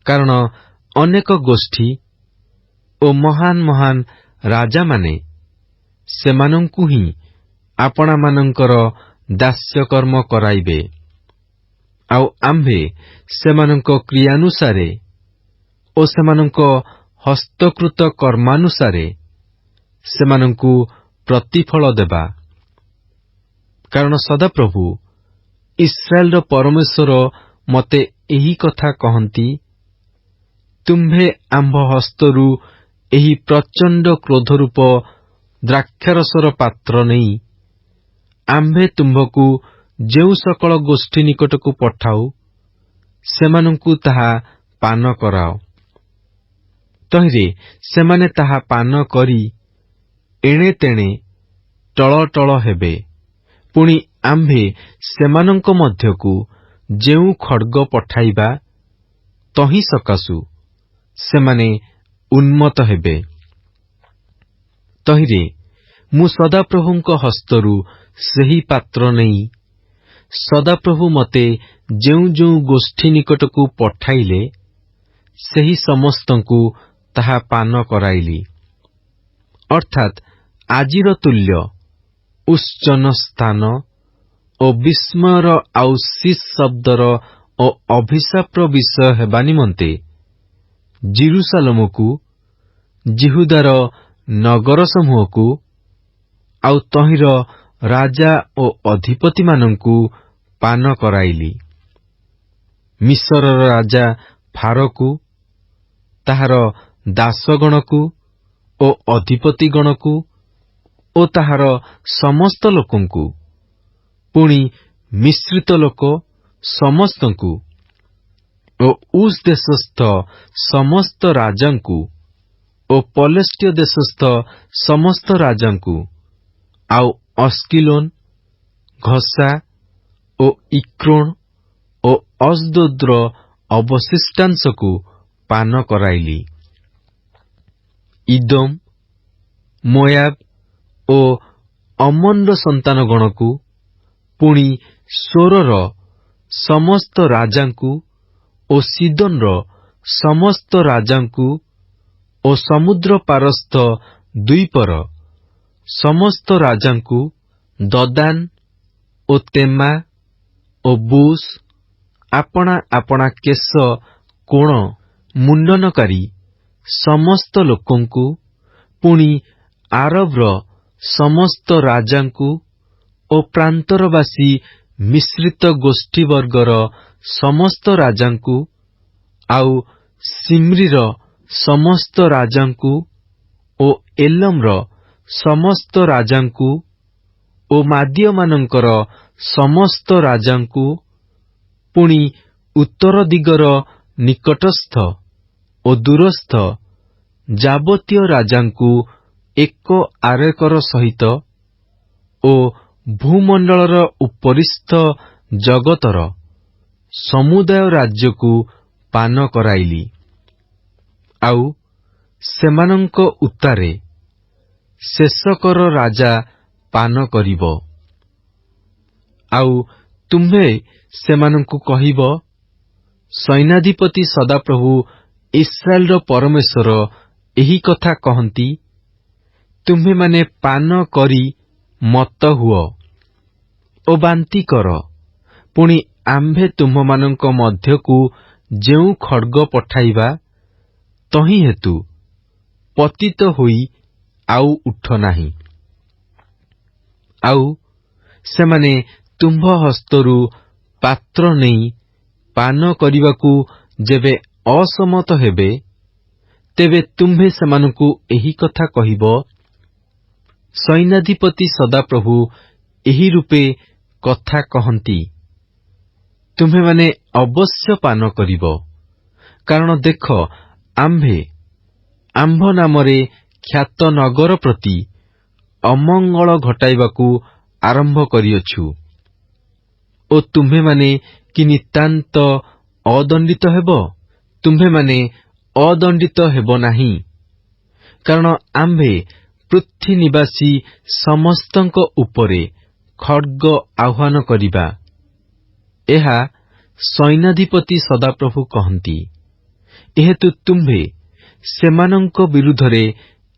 କାରଣ ଅନେକ ଗୋଷ୍ଠୀ ଓ ମହାନ ମହାନ ରାଜାମାନେ ସେମାନଙ୍କୁ ହିଁ ଆପଣାମାନଙ୍କର ଦାସ୍ୟକର୍ମ କରାଇବେ। ଆଉ ଆମ୍ଭେ ସେମାନଙ୍କ କ୍ରିୟାନୁସାରେ ଓ ସେମାନଙ୍କ ହସ୍ତକୃତ କର୍ମାନୁସାରେ ସେମାନଙ୍କୁ ପ୍ରତିଫଳ ଦେବା। କାରଣ ସଦାପ୍ରଭୁ ଇସ୍ରାଏଲର ପରମେଶ୍ୱର ମୋତେ ଏହି କଥା କହନ୍ତି, ତୁମ୍ଭେ ଆମ୍ଭ ହସ୍ତରୁ ଏହି ପ୍ରଚଣ୍ଡ କ୍ରୋଧରୂପ ଦ୍ରାକ୍ଷାରସର ପାତ୍ର ନେଇ ଆମ୍ଭେ ତୁମ୍ଭକୁ ଯେଉଁ ସକଳ ଗୋଷ୍ଠୀ ନିକଟକୁ ପଠାଉ, ସେମାନଙ୍କୁ ତାହା ପାନ କରାଅ। ତହିଁରେ ସେମାନେ ତାହା ପାନ କରି ଏଣେ ତେଣେ ଟଳଟଳ ହେବେ। ପୁଣି ଆମ୍ଭେ ସେମାନଙ୍କ ମଧ୍ୟକୁ ଯେଉଁ ଖଡ୍ଗ ପଠାଇବା, ତହିଁ ସକାଶୁ ସେମାନେ ଉନ୍ମତ୍ତ ହେବେ। ତହିଁରେ ମୁଁ ସଦାପ୍ରଭୁଙ୍କ ହସ୍ତରୁ ସେହି ପାତ୍ର ନେଇ ସଦାପ୍ରଭୁ ମତେ ଯେଉଁ ଯେଉଁ ଗୋଷ୍ଠୀ ନିକଟକୁ ପଠାଇଲେ, ସେହି ସମସ୍ତଙ୍କୁ ତାହା ପାନ କରାଇଲି। ଅର୍ଥାତ୍ ଆଜିର ତୁଲ୍ୟ ଉତ୍ସନ ସ୍ଥାନ ଓ ବିସ୍ମୟର ଆଉ ଶୀଷ ଶବ୍ଦର ଓ ଅଭିଶାପର ବିଷୟ ହେବା ନିମନ୍ତେ ଜିରୁସାଲମକୁ, ଜିହୁଦାର ନଗର ସମୂହକୁ, ଆଉ ତହିଁର ରାଜା ଓ ଅଧିପତିମାନଙ୍କୁ ପାନ କରାଇଲି। ମିଶରର ରାଜା ଫାରୋକୁ, ତାହାର ଦାସଗଣକୁ ଓ ଅଧିପତିଗଣକୁ ଓ ତାହାର ସମସ୍ତ ଲୋକଙ୍କୁ, ପୁଣି ମିଶ୍ରିତ ଲୋକ ସମସ୍ତଙ୍କୁ ଓ ଉସ୍ ଦେଶସ୍ଥ ସମସ୍ତ ରାଜାଙ୍କୁ ଓ ପଲେଷ୍ଟିୟ ଦେଶସ୍ଥ ସମସ୍ତ ରାଜାଙ୍କୁ, ଆଉ ଅସ୍କିଲୋନ୍, ଘସା ଓ ଇକ୍ରୋନ୍ ଓ ଅସ୍ଦୋଦ୍ର ଅବଶିଷ୍ଟାଂଶକୁ ପାନ କରାଇଲି। ଇଦୋମ୍, ମୋୟାବ୍ ଓ ଅମନ୍ର ସନ୍ତାନଗଣକୁ, ପୁଣି ସୋରର ସମସ୍ତ ରାଜାଙ୍କୁ ଓ ସିଦୋନ୍ର ସମସ୍ତ ରାଜାଙ୍କୁ ଓ ସମୁଦ୍ର ପାରସ୍ଥ ଦ୍ୱୀପର ସମସ୍ତ ରାଜାଙ୍କୁ, ଦଦାନ୍ ଓ ତେମା ଓ ବୁସ୍, ଆପଣା ଆପଣା କେଶ କୋଣ ମୁଣ୍ଡନକାରୀ ସମସ୍ତ ଲୋକଙ୍କୁ, ପୁଣି ଆରବର ସମସ୍ତ ରାଜାଙ୍କୁ ଓ ପ୍ରାନ୍ତରବାସୀ ମିଶ୍ରିତ ଗୋଷ୍ଠୀବର୍ଗର ସମସ୍ତ ରାଜାଙ୍କୁ, ଆଉ ସିମ୍ରିର ସମସ୍ତ ରାଜାଙ୍କୁ ଓ ଏଲମ୍ର ସମସ୍ତ ରାଜାଙ୍କୁ ଓ ମାଦିୟମାନଙ୍କର ସମସ୍ତ ରାଜାଙ୍କୁ, ପୁଣି ଉତ୍ତର ଦିଗର ନିକଟସ୍ଥ ଓ ଦୂରସ୍ଥ ଯାବତୀୟ ରାଜାଙ୍କୁ ଏକ ଆରେକର ସହିତ ଓ ଭୂମଣ୍ଡଳର ଉପରିସ୍ଥ ଜଗତର ସମୁଦାୟ ରାଜ୍ୟକୁ ପାନ କରାଇଲି। ଆଉ ସେମାନଙ୍କ ଉତ୍ତାରେ ଶେଷକର ରାଜା ପାନ କରିବ। ଆଉ ତୁମ୍ଭେ ସେମାନଙ୍କୁ କହିବ, ସୈନ୍ୟାଧିପତି ସଦାପ୍ରଭୁ ଇସ୍ରାଏଲର ପରମେଶ୍ୱର ଏହି କଥା କହନ୍ତି, ତୁମ୍ଭେମାନେ ପାନ କରି ମତ୍ତ ହୁଅ ଓ ବାନ୍ତି କର। ପୁଣି ଆମ୍ଭେ ତୁମ୍ଭମାନଙ୍କ ମଧ୍ୟକୁ ଯେଉଁ ଖଡ୍ଗ ପଠାଇବା, ତହିଁ ହେତୁ ପତିତ ହୋଇ ଆଉ ଉଠ ନାହିଁ। ଆଉ ସେମାନେ ତୁମ୍ଭ ହସ୍ତରୁ ପାତ୍ର ନେଇ ପାନ କରିବାକୁ ଯେବେ ଅସମତ ହେବେ, ତେବେ ତୁମ୍ଭେ ସେମାନଙ୍କୁ ଏହି କଥା କହିବ, ସୈନ୍ୟାଧିପତି ସଦାପ୍ରଭୁ ଏହି ରୂପେ କଥା କହନ୍ତି, ତୁମ୍ଭେମାନେ ଅବଶ୍ୟ ପାନ କରିବ। କାରଣ ଦେଖ, ଆମ୍ଭେ ଆମ୍ଭ ନାମରେ ଖ୍ୟାତ ନଗର ପ୍ରତି ଅମଙ୍ଗଳ ଘଟାଇବାକୁ ଆରମ୍ଭ କରିଅଛୁ। ଓ ତୁମ୍ଭେମାନେ କି ନିତାନ୍ତ ଅଦଣ୍ଡିତ ହେବ? ତୁମ୍ଭେମାନେ ଅଦଣ୍ଡିତ ହେବ ନାହିଁ। କାରଣ ଆମ୍ଭେ ପୃଥ୍ୱୀ ନିବାସୀ ସମସ୍ତଙ୍କ ଉପରେ ଖଡ୍ଗ ଆହ୍ୱାନ କରିବା, ଏହା ସୈନ୍ୟାଧିପତି ସଦାପ୍ରଭୁ କହନ୍ତି। ଏହେତୁ ତୁମ୍ଭେ ସେମାନଙ୍କ ବିରୁଦ୍ଧରେ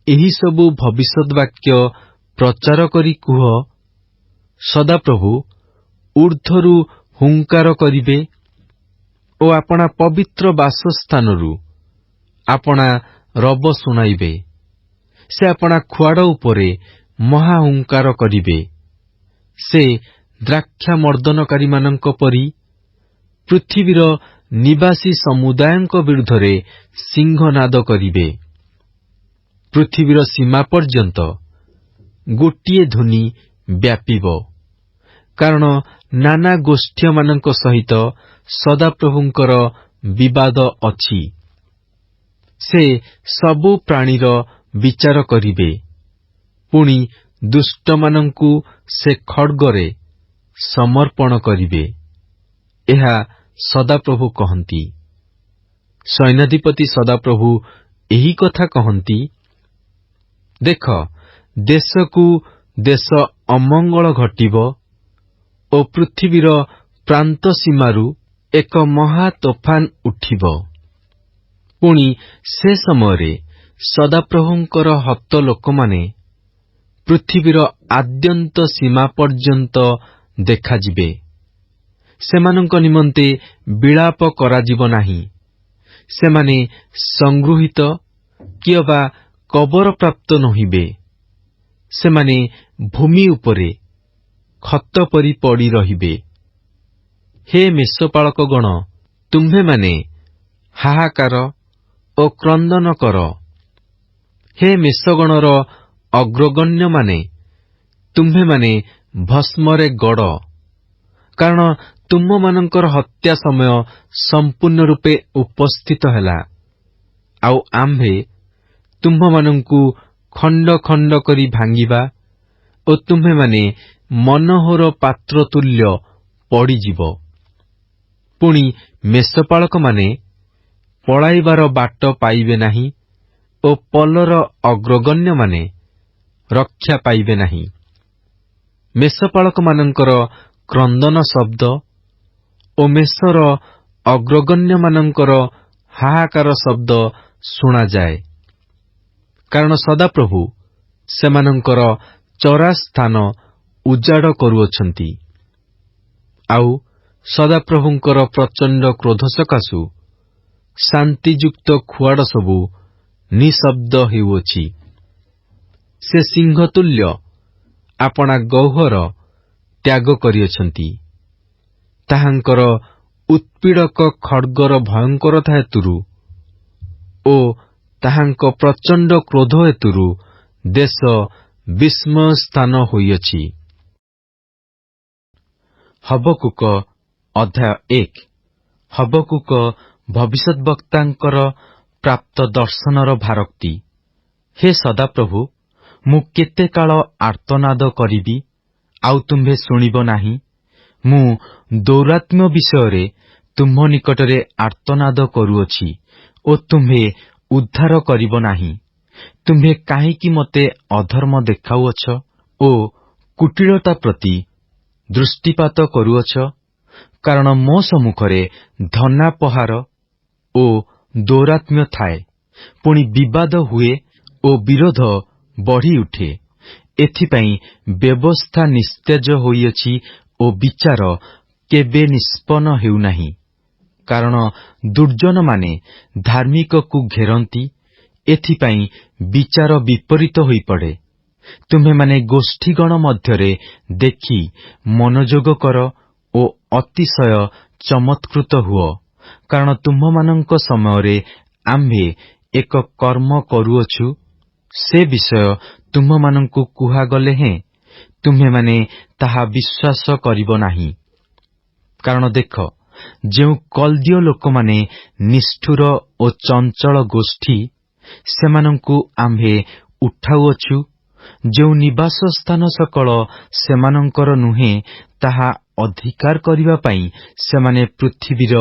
ଏହିସବୁ ଭବିଷ୍ୟତ୍ ବାକ୍ୟ ପ୍ରଚାର କରି କୁହ, ସଦାପ୍ରଭୁ ଊର୍ଦ୍ଧ୍ୱରୁ ହୁଙ୍କାର କରିବେ ଓ ଆପଣା ପବିତ୍ର ବାସସ୍ଥାନରୁ ଆପଣା ରବ ଶୁଣାଇବେ। ସେ ଆପଣା ଖୁଆଡ଼ ଉପରେ ମହାହୁଙ୍କାର କରିବେ। ସେ ଦ୍ରାକ୍ଷା ମର୍ଦ୍ଦନକାରୀମାନଙ୍କ ପରି ପୃଥିବୀର ନିବାସୀ ସମୁଦାୟଙ୍କ ବିରୁଦ୍ଧରେ ସିଂହନାଦ କରିବେ। ପୃଥିବୀର ସୀମା ପର୍ଯ୍ୟନ୍ତ ଗୋଟିଏ ଧ୍ୱନି ବ୍ୟାପିବ। କାରଣ ନାନା ଗୋଷ୍ଠୀମାନଙ୍କ ସହିତ ସଦାପ୍ରଭୁଙ୍କର ବିବାଦ ଅଛି। ସେ ସବୁ ପ୍ରାଣୀର ବିଚାର କରିବେ। ପୁଣି ଦୁଷ୍ଟମାନଙ୍କୁ ସେ ଖଡ୍ଗରେ ସମର୍ପଣ କରିବେ। ଏହା ସଦାପ୍ରଭୁ କହନ୍ତି। ସୈନ୍ୟାଧିପତି ସଦାପ୍ରଭୁ ଏହି କଥା କହନ୍ତି। ଦେଖ, ଦେଶକୁ ଦେଶ ଅମଙ୍ଗଳ ଘଟିବ ଓ ପୃଥିବୀର ପ୍ରାନ୍ତ ସୀମାରୁ ଏକ ମହା ତୋଫାନ ଉଠିବ। ପୁଣି ସେ ସମୟରେ ସଦାପ୍ରଭୁଙ୍କର ହତ ଲୋକମାନେ ପୃଥିବୀର ଆଦ୍ୟନ୍ତ ସୀମା ପର୍ଯ୍ୟନ୍ତ ଦେଖାଯିବେ। ସେମାନଙ୍କ ନିମନ୍ତେ ବିଳାପ କରାଯିବ ନାହିଁ। ସେମାନେ ସଂଗୃହୀତ କିଅବା କବରପ୍ରାପ୍ତ ନୋହିବେ। ସେମାନେ ଭୂମି ଉପରେ ଖତ ପରି ପଡ଼ି ରହିବେ। ହେ ମେଷପାଳକଗଣ, ତୁମ୍ଭେମାନେ ହାହାକାର ଓ କ୍ରନ୍ଦନ କର। ହେ ମେଷଗଣର ଅଗ୍ରଗଣ୍ୟମାନେ, ତୁମ୍ଭେମାନେ ଭସ୍ମରେ ଗଡ଼। କାରଣ ତୁମମାନଙ୍କର ହତ୍ୟା ସମୟ ସମ୍ପୂର୍ଣ୍ଣ ରୂପେ ଉପସ୍ଥିତ ହେଲା। ଆଉ ଆମ୍ଭେ ତୁମ୍ଭମାନଙ୍କୁ ଖଣ୍ଡ ଖଣ୍ଡ କରି ଭାଙ୍ଗିବା ଓ ତୁମ୍ଭେମାନେ ମନୋହର ପାତ୍ର ତୁଲ୍ୟ ପଡ଼ିଯିବ। ପୁଣି ମେଷପାଳକମାନେ ପଳାଇବାର ବାଟ ପାଇବେ ନାହିଁ ଓ ପଲର ଅଗ୍ରଗଣ୍ୟମାନେ ରକ୍ଷା ପାଇବେ ନାହିଁ। ମେଷପାଳକମାନଙ୍କର କ୍ରନ୍ଦନ ଶବ୍ଦ ଓ ମେଷର ଅଗ୍ରଗଣ୍ୟମାନଙ୍କର ହାହାକାର ଶବ୍ଦ ଶୁଣାଯାଏ। କାରଣ ସଦାପ୍ରଭୁ ସେମାନଙ୍କର ଚରାସ୍ଥାନ ଉଜାଡ଼ କରୁଅଛନ୍ତି। ଆଉ ସଦାପ୍ରଭୁଙ୍କର ପ୍ରଚଣ୍ଡ କ୍ରୋଧ ସକାଶୁ ଶାନ୍ତିଯୁକ୍ତ ଖୁଆଡ଼ ସବୁ ନିଃଶବ୍ଦ ହେଉଅଛି। ସେ ସିଂହତୁଲ୍ୟ ଆପଣା ଗହ୍ୱର ତ୍ୟାଗ କରିଅଛନ୍ତି। ତାହାଙ୍କର ଉତ୍ପୀଡ଼କ ଖଡ୍ଗର ଭୟଙ୍କରତା ହେତୁରୁ ଓ ତାହାଙ୍କ ପ୍ରଚଣ୍ଡ କ୍ରୋଧ ହେତୁରୁ ଦେଶ ବିସ୍ମୟ ସ୍ଥାନ ହୋଇଅଛି। ହବକୁକ ଅଧ୍ୟାୟ 1। ହବକୁକ ଭବିଷ୍ୟଦ୍ବକ୍ତାଙ୍କର ପ୍ରାପ୍ତ ଦର୍ଶନର ଭାରକ୍ତି। ହେ ସଦାପ୍ରଭୁ, ମୁଁ କେତେ କାଳ ଆର୍ତ୍ତନାଦ କରିବି, ଆଉ ତୁମ୍ଭେ ଶୁଣିବ ନାହିଁ? ମୁଁ ଦୌରାତ୍ମ୍ୟ ବିଷୟରେ ତୁମ୍ଭ ନିକଟରେ ଆର୍ତ୍ତନାଦ କରୁଅଛି ଓ ତୁମ୍ଭେ ଉଦ୍ଧାର କରିବ ନାହିଁ। ତୁମ୍ଭେ କାହିଁକି ମୋତେ ଅଧର୍ମ ଦେଖାଉଅଛ ଓ କୁଟିଳତା ପ୍ରତି ଦୃଷ୍ଟିପାତ କରୁଅଛ? କାରଣ ମୋ ସମ୍ମୁଖରେ ଧନାପହାର ଓ ଦୌରାତ୍ମ୍ୟ ଥାଏ। ପୁଣି ବିବାଦ ହୁଏ ଓ ବିରୋଧ ବଢ଼ି ଉଠେ। ଏଥିପାଇଁ ବ୍ୟବସ୍ଥା ନିସ୍ତେଜ ହୋଇଅଛି ଓ ବିଚାର କେବେ ନିଷ୍ପନ୍ନ ହେଉନାହିଁ। କାରଣ ଦୁର୍ଜନମାନେ ଧାର୍ମିକକୁ ଘେରନ୍ତି, ଏଥିପାଇଁ ବିଚାର ବିପରୀତ ହୋଇପଡ଼େ। ତୁମ୍ଭେମାନେ ଗୋଷ୍ଠୀଗଣ ମଧ୍ୟରେ ଦେଖି ମନୋଯୋଗ କର ଓ ଅତିଶୟ ଚମତ୍କୃତ ହୁଅ। କାରଣ ତୁମ୍ଭମାନଙ୍କ ସମୟରେ ଆମ୍ଭେ ଏକ କର୍ମ କରୁଅଛୁ, ସେ ବିଷୟ ତୁମ୍ଭମାନଙ୍କୁ କୁହାଗଲେ ହେଁ ତୁମ୍ଭେମାନେ ତାହା ବିଶ୍ୱାସ କରିବ ନାହିଁ। କାରଣ ଦେଖ, ଯେଉଁ କଲ୍ଦୀୟ ଲୋକମାନେ ନିଷ୍ଠୁର ଓ ଚଞ୍ଚଳ ଗୋଷ୍ଠୀ, ସେମାନଙ୍କୁ ଆମ୍ଭେ ଉଠାଉଅଛୁ। ଯେଉଁ ନିବାସ ସ୍ଥାନ ସକଳ ସେମାନଙ୍କର ନୁହେଁ, ତାହା ଅଧିକାର କରିବା ପାଇଁ ସେମାନେ ପୃଥିବୀର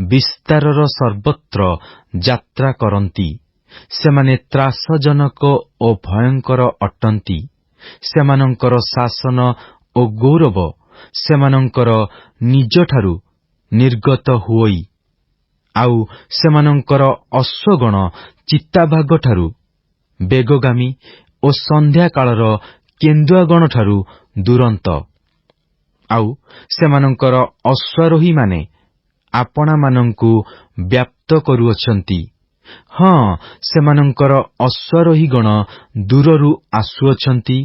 ବିସ୍ତାରର ସର୍ବତ୍ର ଯାତ୍ରା କରନ୍ତି। ସେମାନେ ତ୍ରାସଜନକ ଓ ଭୟଙ୍କର ଅଟନ୍ତି। ସେମାନଙ୍କର ଶାସନ ଓ ଗୌରବ ସେମାନଙ୍କର ନିଜଠାରୁ ନିର୍ଗତ ହୁଅଇ, ଆଉ ସେମାନଙ୍କର ଅଶ୍ୱଗଣ ଚିତାବାଘଠାରୁ ବେଗଗାମୀ ଓ ସନ୍ଧ୍ୟାକାଳର କେନ୍ଦୁଆଗଣଠାରୁ ଦୁରନ୍ତ। ଆଉ ସେମାନଙ୍କର ଅଶ୍ୱାରୋହୀମାନେ ଆପଣାମାନଙ୍କୁ ବ୍ୟାପ୍ତ କରୁଅଛନ୍ତି। ହଁ, ସେମାନଙ୍କର ଅଶ୍ୱାରୋହୀଗଣ ଦୂରରୁ ଆସୁଅଛନ୍ତି।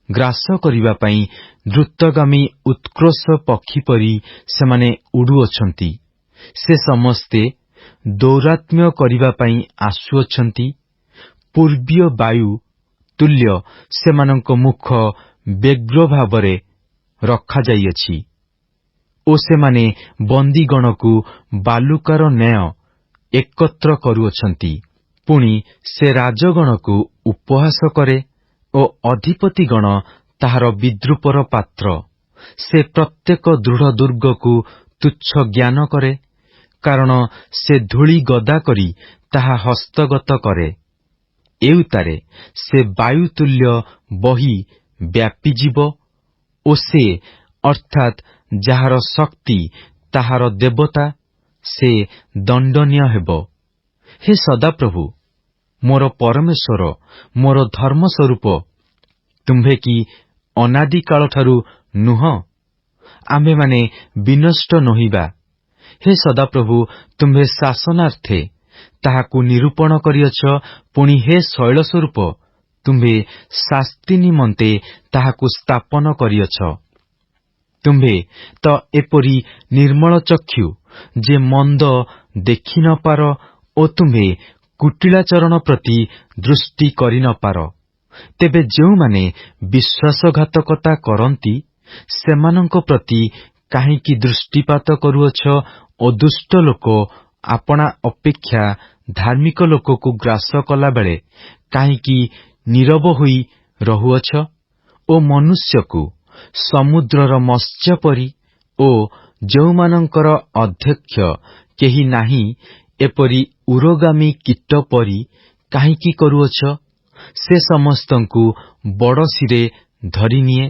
ଗ୍ରାସ କରିବା ପାଇଁ ଦ୍ରୁତଗାମୀ ଉତ୍କର୍ଷ ପକ୍ଷୀ ପରି ସେମାନେ ଉଡ଼ୁଅଛନ୍ତି। ସେ ସମସ୍ତେ ଦୌରାତ୍ମ୍ୟ କରିବା ପାଇଁ ଆସୁଅଛନ୍ତି। ପୂର୍ବୀୟ ବାୟୁ ତୁଲ୍ୟ ସେମାନଙ୍କ ମୁଖ ବ୍ୟଗ୍ର ଭାବରେ ରଖାଯାଇଅଛି ଓ ସେମାନେ ବନ୍ଦୀଗଣକୁ ବାଲୁକାର ନ୍ୟାୟ ଏକତ୍ର କରୁଅଛନ୍ତି। ପୁଣି ସେ ରାଜଗଣକୁ ଉପହାସ କରେ ଓ ଓ ଅଧିପତିଗଣ ତାହାର ବିଦ୍ରୂପର ପାତ୍ର। ସେ ପ୍ରତ୍ୟେକ ଦୃଢ଼ ଦୁର୍ଗକୁ ତୁଚ୍ଛ ଜ୍ଞାନ କରେ, କାରଣ ସେ ଧୂଳି ଗଦା କରି ତାହା ହସ୍ତଗତ କରେ। ଏଉତାରେ ସେ ବାୟୁତୁଲ୍ୟ ବହି ବ୍ୟାପିଯିବ ଓ ସେ ଅର୍ଥାତ୍ ଯାହାର ଶକ୍ତି ତାହାର ଦେବତା, ସେ ଦଣ୍ଡନୀୟ ହେବ। ହେ ସଦାପ୍ରଭୁ, ମୋର ପରମେଶ୍ୱର, ମୋର ଧର୍ମସ୍ୱରୂପ, ତୁମ୍ଭେ କି ଅନାଦିକାଳଠାରୁ ନୁହଁ? ଆମ୍ଭେମାନେ ବିନଷ୍ଟ ନୋହିବା। ହେ ସଦାପ୍ରଭୁ, ତୁମ୍ଭେ ଶାସନାର୍ଥେ ତାହାକୁ ନିରୂପଣ କରିଅଛ। ପୁଣି ହେ ଶୈଳସ୍ୱରୂପ, ତୁମ୍ଭେ ଶାସ୍ତି ନିମନ୍ତେ ତାହାକୁ ସ୍ଥାପନ କରିଅଛ। ତୁମ୍ଭେ ତ ଏପରି ନିର୍ମଳ ଚକ୍ଷୁ ଯେ ମନ୍ଦ ଦେଖି ନ ପାର, ଓ ତୁମ୍ଭେ କୁଟିଳାଚରଣ ପ୍ରତି ଦୃଷ୍ଟି କରି ନ ପାର। ତେବେ ଯେଉଁମାନେ ବିଶ୍ୱାସଘାତକତା କରନ୍ତି, ସେମାନଙ୍କ ପ୍ରତି କାହିଁକି ଦୃଷ୍ଟିପାତ କରୁଅଛ ଓ ଦୁଷ୍ଟ ଲୋକ ଆପଣା ଅପେକ୍ଷା ଧାର୍ମିକ ଲୋକକୁ ଗ୍ରାସ କଲାବେଳେ କାହିଁକି ନୀରବ ହୋଇ ରହୁଅଛ? ଓ ମନୁଷ୍ୟକୁ ସମୁଦ୍ରର ମତ୍ସ୍ୟ ପରି ଓ ଯେଉଁମାନଙ୍କର ଅଧ୍ୟକ୍ଷ କେହି ନାହିଁ ଏପରି ଉରଗାମୀ କୀଟ ପରି କାହିଁକି କରୁଅଛ? ସେ ସମସ୍ତଙ୍କୁ ବଡ଼ସିରେ ଧରିନିଏ।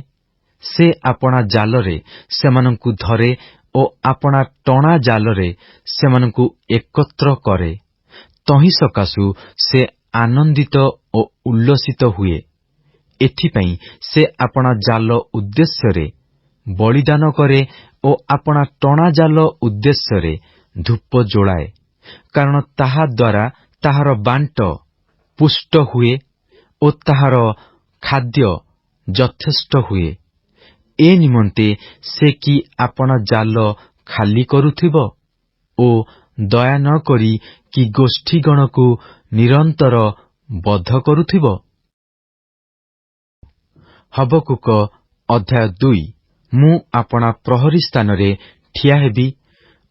ସେ ଆପଣା ଜାଲରେ ସେମାନଙ୍କୁ ଧରେ ଓ ଆପଣା ଟଣା ଜାଲରେ ସେମାନଙ୍କୁ ଏକତ୍ର କରେ। ତହିଁ ସକାଶୁ ସେ ଆନନ୍ଦିତ ଓ ଉଲ୍ଲସିତ ହୁଏ। ଏଥିପାଇଁ ସେ ଆପଣା ଜାଲ ଉଦ୍ଦେଶ୍ୟରେ ବଳିଦାନ କରେ ଓ ଆପଣା ଟଣା ଜାଲ ଉଦ୍ଦେଶ୍ୟରେ ଧୂପ ଜୋଳାଏ, କାରଣ ତାହା ଦ୍ୱାରା ତାହାର ବାଣ୍ଟ ପୁଷ୍ଟ ହୁଏ ଓ ତାହାର ଖାଦ୍ୟ ଯଥେଷ୍ଟ ହୁଏ। ଏ ନିମନ୍ତେ ସେ କି ଆପଣା ଜାଲ ଖାଲି କରୁଥିବ ଓ ଦୟା ନ କରି କି ଗୋଷ୍ଠୀଗଣକୁ ନିରନ୍ତର ବଧ କରୁଥିବ? ହବକୁକ ଅଧ୍ୟାୟ 2। ମୁଁ ଆପଣା ପ୍ରହରୀ ସ୍ଥାନରେ ଠିଆ ହେବି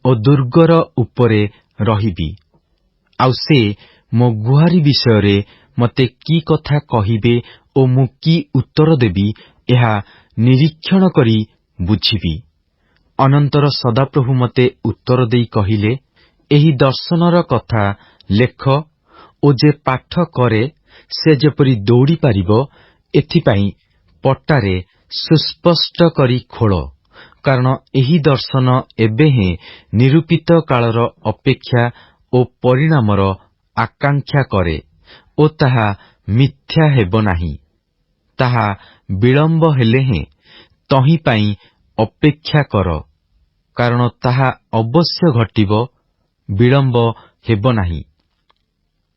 ଓ ଦୁର୍ଗର ଉପରେ ରହିବି। ଆଉ ସେ ମୋ ଗୁହାରୀ ବିଷୟରେ ମୋତେ କି କଥା କହିବେ ଓ ମୁଁ କି ଉତ୍ତର ଦେବି, ଏହା ନିରୀକ୍ଷଣ କରି ବୁଝିବି। ଅନନ୍ତର ସଦାପ୍ରଭୁ ମୋତେ ଉତ୍ତର ଦେଇ କହିଲେ, ଏହି ଦର୍ଶନର କଥା ଲେଖ ଓ ଯେ ପାଠ କରେ ସେ ଯେପରି ଦୌଡ଼ି ପାରିବ, ଏଥିପାଇଁ ପଟାରେ ସୁସ୍ପଷ୍ଟ କରି ଖୋଳ। କାରଣ ଏହି ଦର୍ଶନ ଏବେ ହିଁ ନିରୂପିତ କାଳର ଅପେକ୍ଷା ଓ ପରିଣାମର ଆକାଙ୍କ୍ଷା କରେ ଓ ତାହା ମିଥ୍ୟା ହେବ ନାହିଁ। ତାହା ବିଳମ୍ବ ହେଲେ ହେଁ ତହିଁ ପାଇଁ ଅପେକ୍ଷା କର, କାରଣ ତାହା ଅବଶ୍ୟ ଘଟିବ, ବିଳମ୍ବ ହେବ ନାହିଁ।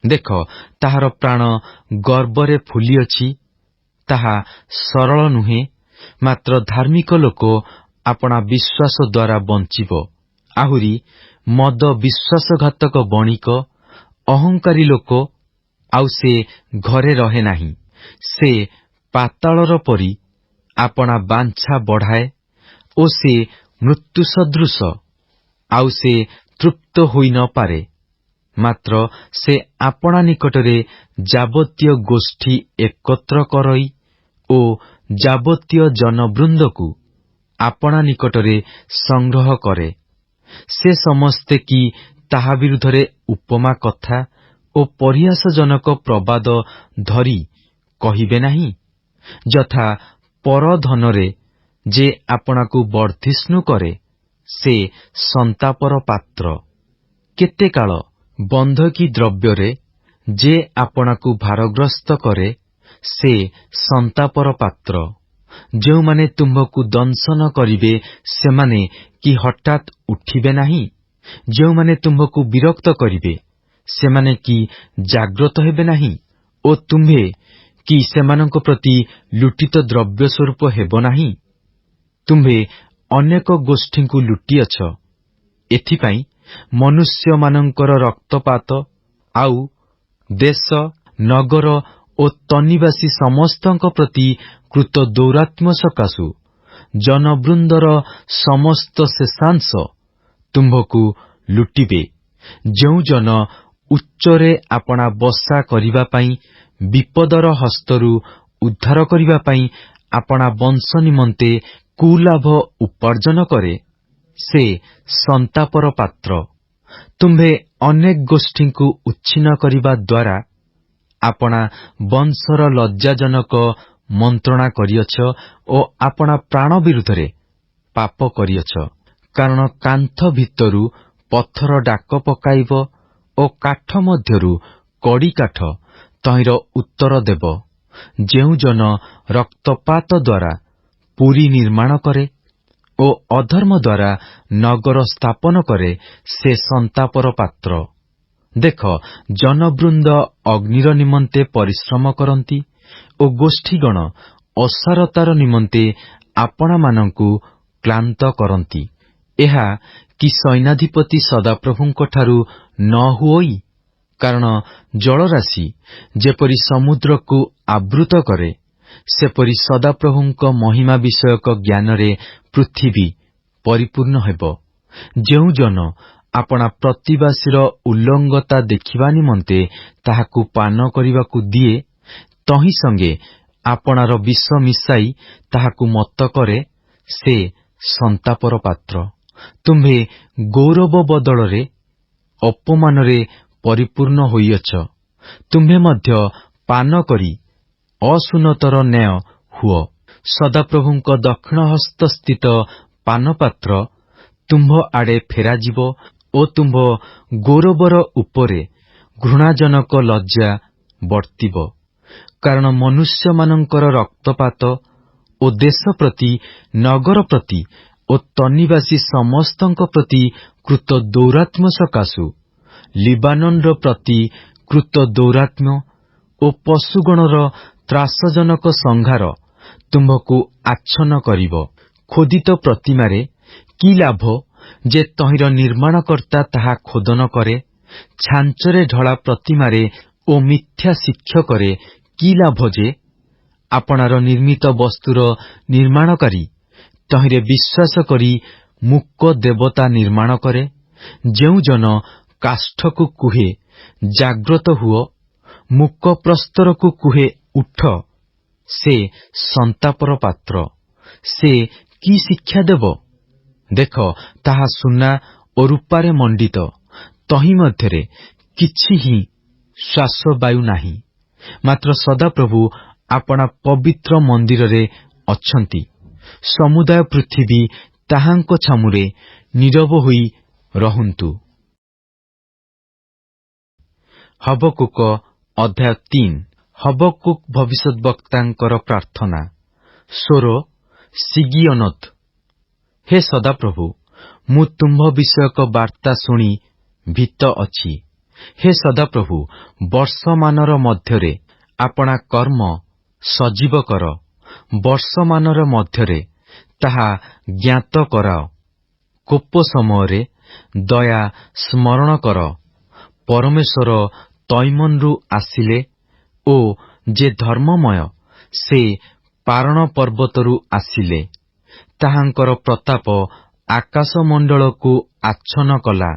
ଦେଖ, ତାହାର ପ୍ରାଣ ଗର୍ବରେ ଫୁଲିଅଛି। ତାହା ସରଳ ନୁହେଁ, ମାତ୍ର ଧାର୍ମିକ ଲୋକ ଆପଣା ବିଶ୍ୱାସ ଦ୍ୱାରା ବଞ୍ଚିବ। ଆହୁରି ମଦ ବିଶ୍ୱାସଘାତକ ବଣିକ, ଅହଙ୍କାରୀ ଲୋକ, ଆଉ ସେ ଘରେ ରହେ ନାହିଁ। ସେ ପାତାଳର ପରି ଆପଣା ବାଞ୍ଛା ବଢ଼ାଏ ଓ ସେ ମୃତ୍ୟୁ ସଦୃଶ, ଆଉ ସେ ତୃପ୍ତ ହୋଇ ନ ପାରେ। ମାତ୍ର ସେ ଆପଣା ନିକଟରେ ଯାବତୀୟ ଗୋଷ୍ଠୀ ଏକତ୍ର କରଇ ଓ ଯାବତୀୟ ଜନବୃନ୍ଦକୁ ଆପଣା ନିକଟରେ ସଂଗ୍ରହ କରେ। ସେ ସମସ୍ତେ କି ତାହା ବିରୁଦ୍ଧରେ ଉପମା କଥା ଓ ପରିହାସଜନକ ପ୍ରବାଦ ଧରି କହିବେ ନାହିଁ? ଯଥା ପରଧନରେ ଯେ ଆପଣାକୁ ବର୍ଦ୍ଧିଷ୍ଣୁ କରେ, ସେ ସନ୍ତାପର ପାତ୍ର। କେତେ କାଳ ବନ୍ଧକୀ ଦ୍ରବ୍ୟରେ ଯେ ଆପଣାକୁ ଭାରଗ୍ରସ୍ତ କରେ, ସେ ସନ୍ତାପର ପାତ୍ର। ଯେଉଁମାନେ ତୁମ୍ଭକୁ ଦଂଶନ କରିବେ, ସେମାନେ କି ହଠାତ୍ ଉଠିବେ ନାହିଁ? ଯେଉଁମାନେ ତୁମ୍ଭକୁ ବିରକ୍ତ କରିବେ, ସେମାନେ କି ଜାଗ୍ରତ ହେବେ ନାହିଁ? ଓ ତୁମ୍ଭେ କି ସେମାନଙ୍କ ପ୍ରତି ଲୁଟିତ ଦ୍ରବ୍ୟ ସ୍ୱରୂପ ହେବ ନାହିଁ? ତୁମ୍ଭେ ଅନେକ ଗୋଷ୍ଠୀଙ୍କୁ ଲୁଟିଅଛ। ଏଥିପାଇଁ ମନୁଷ୍ୟମାନଙ୍କର ରକ୍ତପାତ, ଆଉ ଦେଶ, ନଗର ଓ ତନିବାସୀ ସମସ୍ତଙ୍କ ପ୍ରତି କୃତ ଦୌରାତ୍ମ୍ୟ ସକାଶୁ ଜନବୃନ୍ଦର ସମସ୍ତ ଶେଷାଂଶ ତୁମ୍ଭକୁ ଲୁଟିବେ। ଯେଉଁ ଜନ ଉଚ୍ଚରେ ଆପଣା ବସା କରିବା ପାଇଁ ବିପଦର ହସ୍ତରୁ ଉଦ୍ଧାର କରିବା ପାଇଁ ଆପଣା ବଂଶ ନିମନ୍ତେ କୁଲାଭ ଉପାର୍ଜନ କରେ, ସେ ସନ୍ତାପର ପାତ୍ର। ତୁମ୍ଭେ ଅନେକ ଗୋଷ୍ଠୀଙ୍କୁ ଉଚ୍ଛିନ୍ନ କରିବା ଦ୍ୱାରା ଆପଣା ବଂଶର ଲଜ୍ଜାଜନକ ମନ୍ତ୍ରଣା କରିଅଛ ଓ ଆପଣା ପ୍ରାଣ ବିରୁଦ୍ଧରେ ପାପ କରିଅଛ। କାରଣ କାନ୍ଥ ଭିତରୁ ପଥର ଡାକ ପକାଇବ ଓ କାଠ ମଧ୍ୟରୁ କଡ଼ି କାଠ ତହିଁର ଉତ୍ତର ଦେବ। ଯେଉଁ ଜନ ରକ୍ତପାତ ଦ୍ୱାରା ପୁରୀ ନିର୍ମାଣ କରେ ଓ ଅଧର୍ମ ଦ୍ୱାରା ନଗର ସ୍ଥାପନ କରେ, ସେ ସନ୍ତାପର ପାତ୍ର। ଦେଖ, ଜନବୃନ୍ଦ ଅଗ୍ନିର ନିମନ୍ତେ ପରିଶ୍ରମ କରନ୍ତି ଓ ଗୋଷ୍ଠୀଗଣ ଅସାରତାର ନିମନ୍ତେ ଆପଣାମାନଙ୍କୁ କ୍ଳାନ୍ତ କରନ୍ତି। ଏହା କି ସୈନ୍ୟାଧିପତି ସଦାପ୍ରଭୁଙ୍କଠାରୁ ନ ହୁଅଇ? କାରଣ ଜଳରାଶି ଯେପରି ସମୁଦ୍ରକୁ ଆବୃତ କରେ, ସେପରି ସଦାପ୍ରଭୁଙ୍କ ମହିମା ବିଷୟକ ଜ୍ଞାନରେ ପୃଥିବୀ ପରିପୂର୍ଣ୍ଣ ହେବ। ଯେଉଁ ଜନ ଆପଣା ପ୍ରତିବାସୀର ଉଲ୍ଲଙ୍ଗତା ଦେଖିବା ନିମନ୍ତେ ତାହାକୁ ପାନ କରିବାକୁ ଦିଏ, ତହିଁ ସଙ୍ଗେ ଆପଣାର ବିଷ ମିଶାଇ ତାହାକୁ ମତ୍ତ କରେ, ସେ ସନ୍ତାପର ପାତ୍ର। ତୁମ୍ଭେ ଗୌରବ ବଦଳରେ ଅପମାନରେ ପରିପୂର୍ଣ୍ଣ ହୋଇଅଛ। ତୁମ୍ଭେ ମଧ୍ୟ ପାନ କରି ଅସୁନତର ନ୍ୟାୟ ହୁଅ। ସଦାପ୍ରଭୁଙ୍କ ଦକ୍ଷିଣ ହସ୍ତସ୍ଥିତ ପାନପାତ୍ର ତୁମ୍ଭ ଆଡ଼େ ଫେରାଯିବ ଓ ତୁମ୍ଭ ଗୌରବର ଉପରେ ଘୃଣାଜନକ ଲଜ୍ଜା ବର୍ତ୍ତିବ। କାରଣ ମନୁଷ୍ୟମାନଙ୍କର ରକ୍ତପାତ ଓ ଦେଶ ପ୍ରତି, ନଗର ପ୍ରତି ଓ ତନିବାସୀ ସମସ୍ତଙ୍କ ପ୍ରତି କୃତ ଦୌରାତ୍ମ୍ୟ ସକାଶୁ, ଲିବାନନର ପ୍ରତି କୃତ ଦୌରାତ୍ମ୍ୟ ଓ ପଶୁଗଣର ତ୍ରାସଜନକ ସଂହାର ତୁମ୍ଭକୁ ଆଚ୍ଛନ୍ନ କରିବ। ଖୋଦିତ ପ୍ରତିମାରେ କି ଲାଭ ଯେ ତହିଁର ନିର୍ମାଣକର୍ତ୍ତା ତାହା ଖୋଦନ କରେ? ଛାଞ୍ଚରେ ଢଳା ପ୍ରତିମାରେ ଓ ମିଥ୍ୟା ଶିକ୍ଷକରେ କି ଲାଭ ଯେ ଆପଣାର ନିର୍ମିତ ବସ୍ତୁର ନିର୍ମାଣକାରୀ ତହିଁରେ ବିଶ୍ୱାସ କରି ମୂକ ଦେବତା ନିର୍ମାଣ କରେ? ଯେଉଁ ଜନ କାଷ୍ଠକୁ କୁହେ ଜାଗ୍ରତ ହୁଅ, ମୂକ ପ୍ରସ୍ତରକୁ କୁହେ ଉଠ, ସେ ସନ୍ତାପର ପାତ୍ର। ସେ କି ଶିକ୍ଷା ଦେବ? ଦେଖ, ତାହା ସୁନା ଓ ରୂପାରେ ମଣ୍ଡିତ, ତହିଁ ମଧ୍ୟରେ କିଛି ହିଁ ଶ୍ୱାସବାୟୁ ନାହିଁ। ମାତ୍ର ସଦାପ୍ରଭୁ ଆପଣା ପବିତ୍ର ମନ୍ଦିରରେ ଅଛନ୍ତି। ସମୁଦାୟ ପୃଥିବୀ ତାହାଙ୍କ ଛାମୁରେ ନୀରବ ହୋଇ ରହନ୍ତୁ। ହବକୁକ ଅଧ୍ୟାୟ 3। ହବକୁକ ଭବିଷ୍ୟଦ୍ବକ୍ତାଙ୍କର ପ୍ରାର୍ଥନା। ସ୍ୱର ସିଗିୟନୋତ। ହେ ସଦାପ୍ରଭୁ, ମୁଁ ତୁମ୍ଭ ବିଷୟକ ବାର୍ତ୍ତା ଶୁଣି ଭୀତ ଅଛି। ହେ ସଦାପ୍ରଭୁ, ବର୍ଷମାନର ମଧ୍ୟରେ ଆପଣା କର୍ମ ସଜୀବ କର। ବର୍ଷମାନର ମଧ୍ୟରେ ତାହା ଜ୍ଞାତ କରାଅ। କୋପ ସମୟରେ ଦୟା ସ୍ମରଣ କର। ପରମେଶ୍ୱର ତୈମନରୁ ଆସିଲେ ଓ ଯେ ଧର୍ମମୟ, ସେ ପାରଣ ପର୍ବତରୁ ଆସିଲେ। ତାହାଙ୍କର ପ୍ରତାପ ଆକାଶମଣ୍ଡଳକୁ ଆଚ୍ଛନ୍ନ କଲା,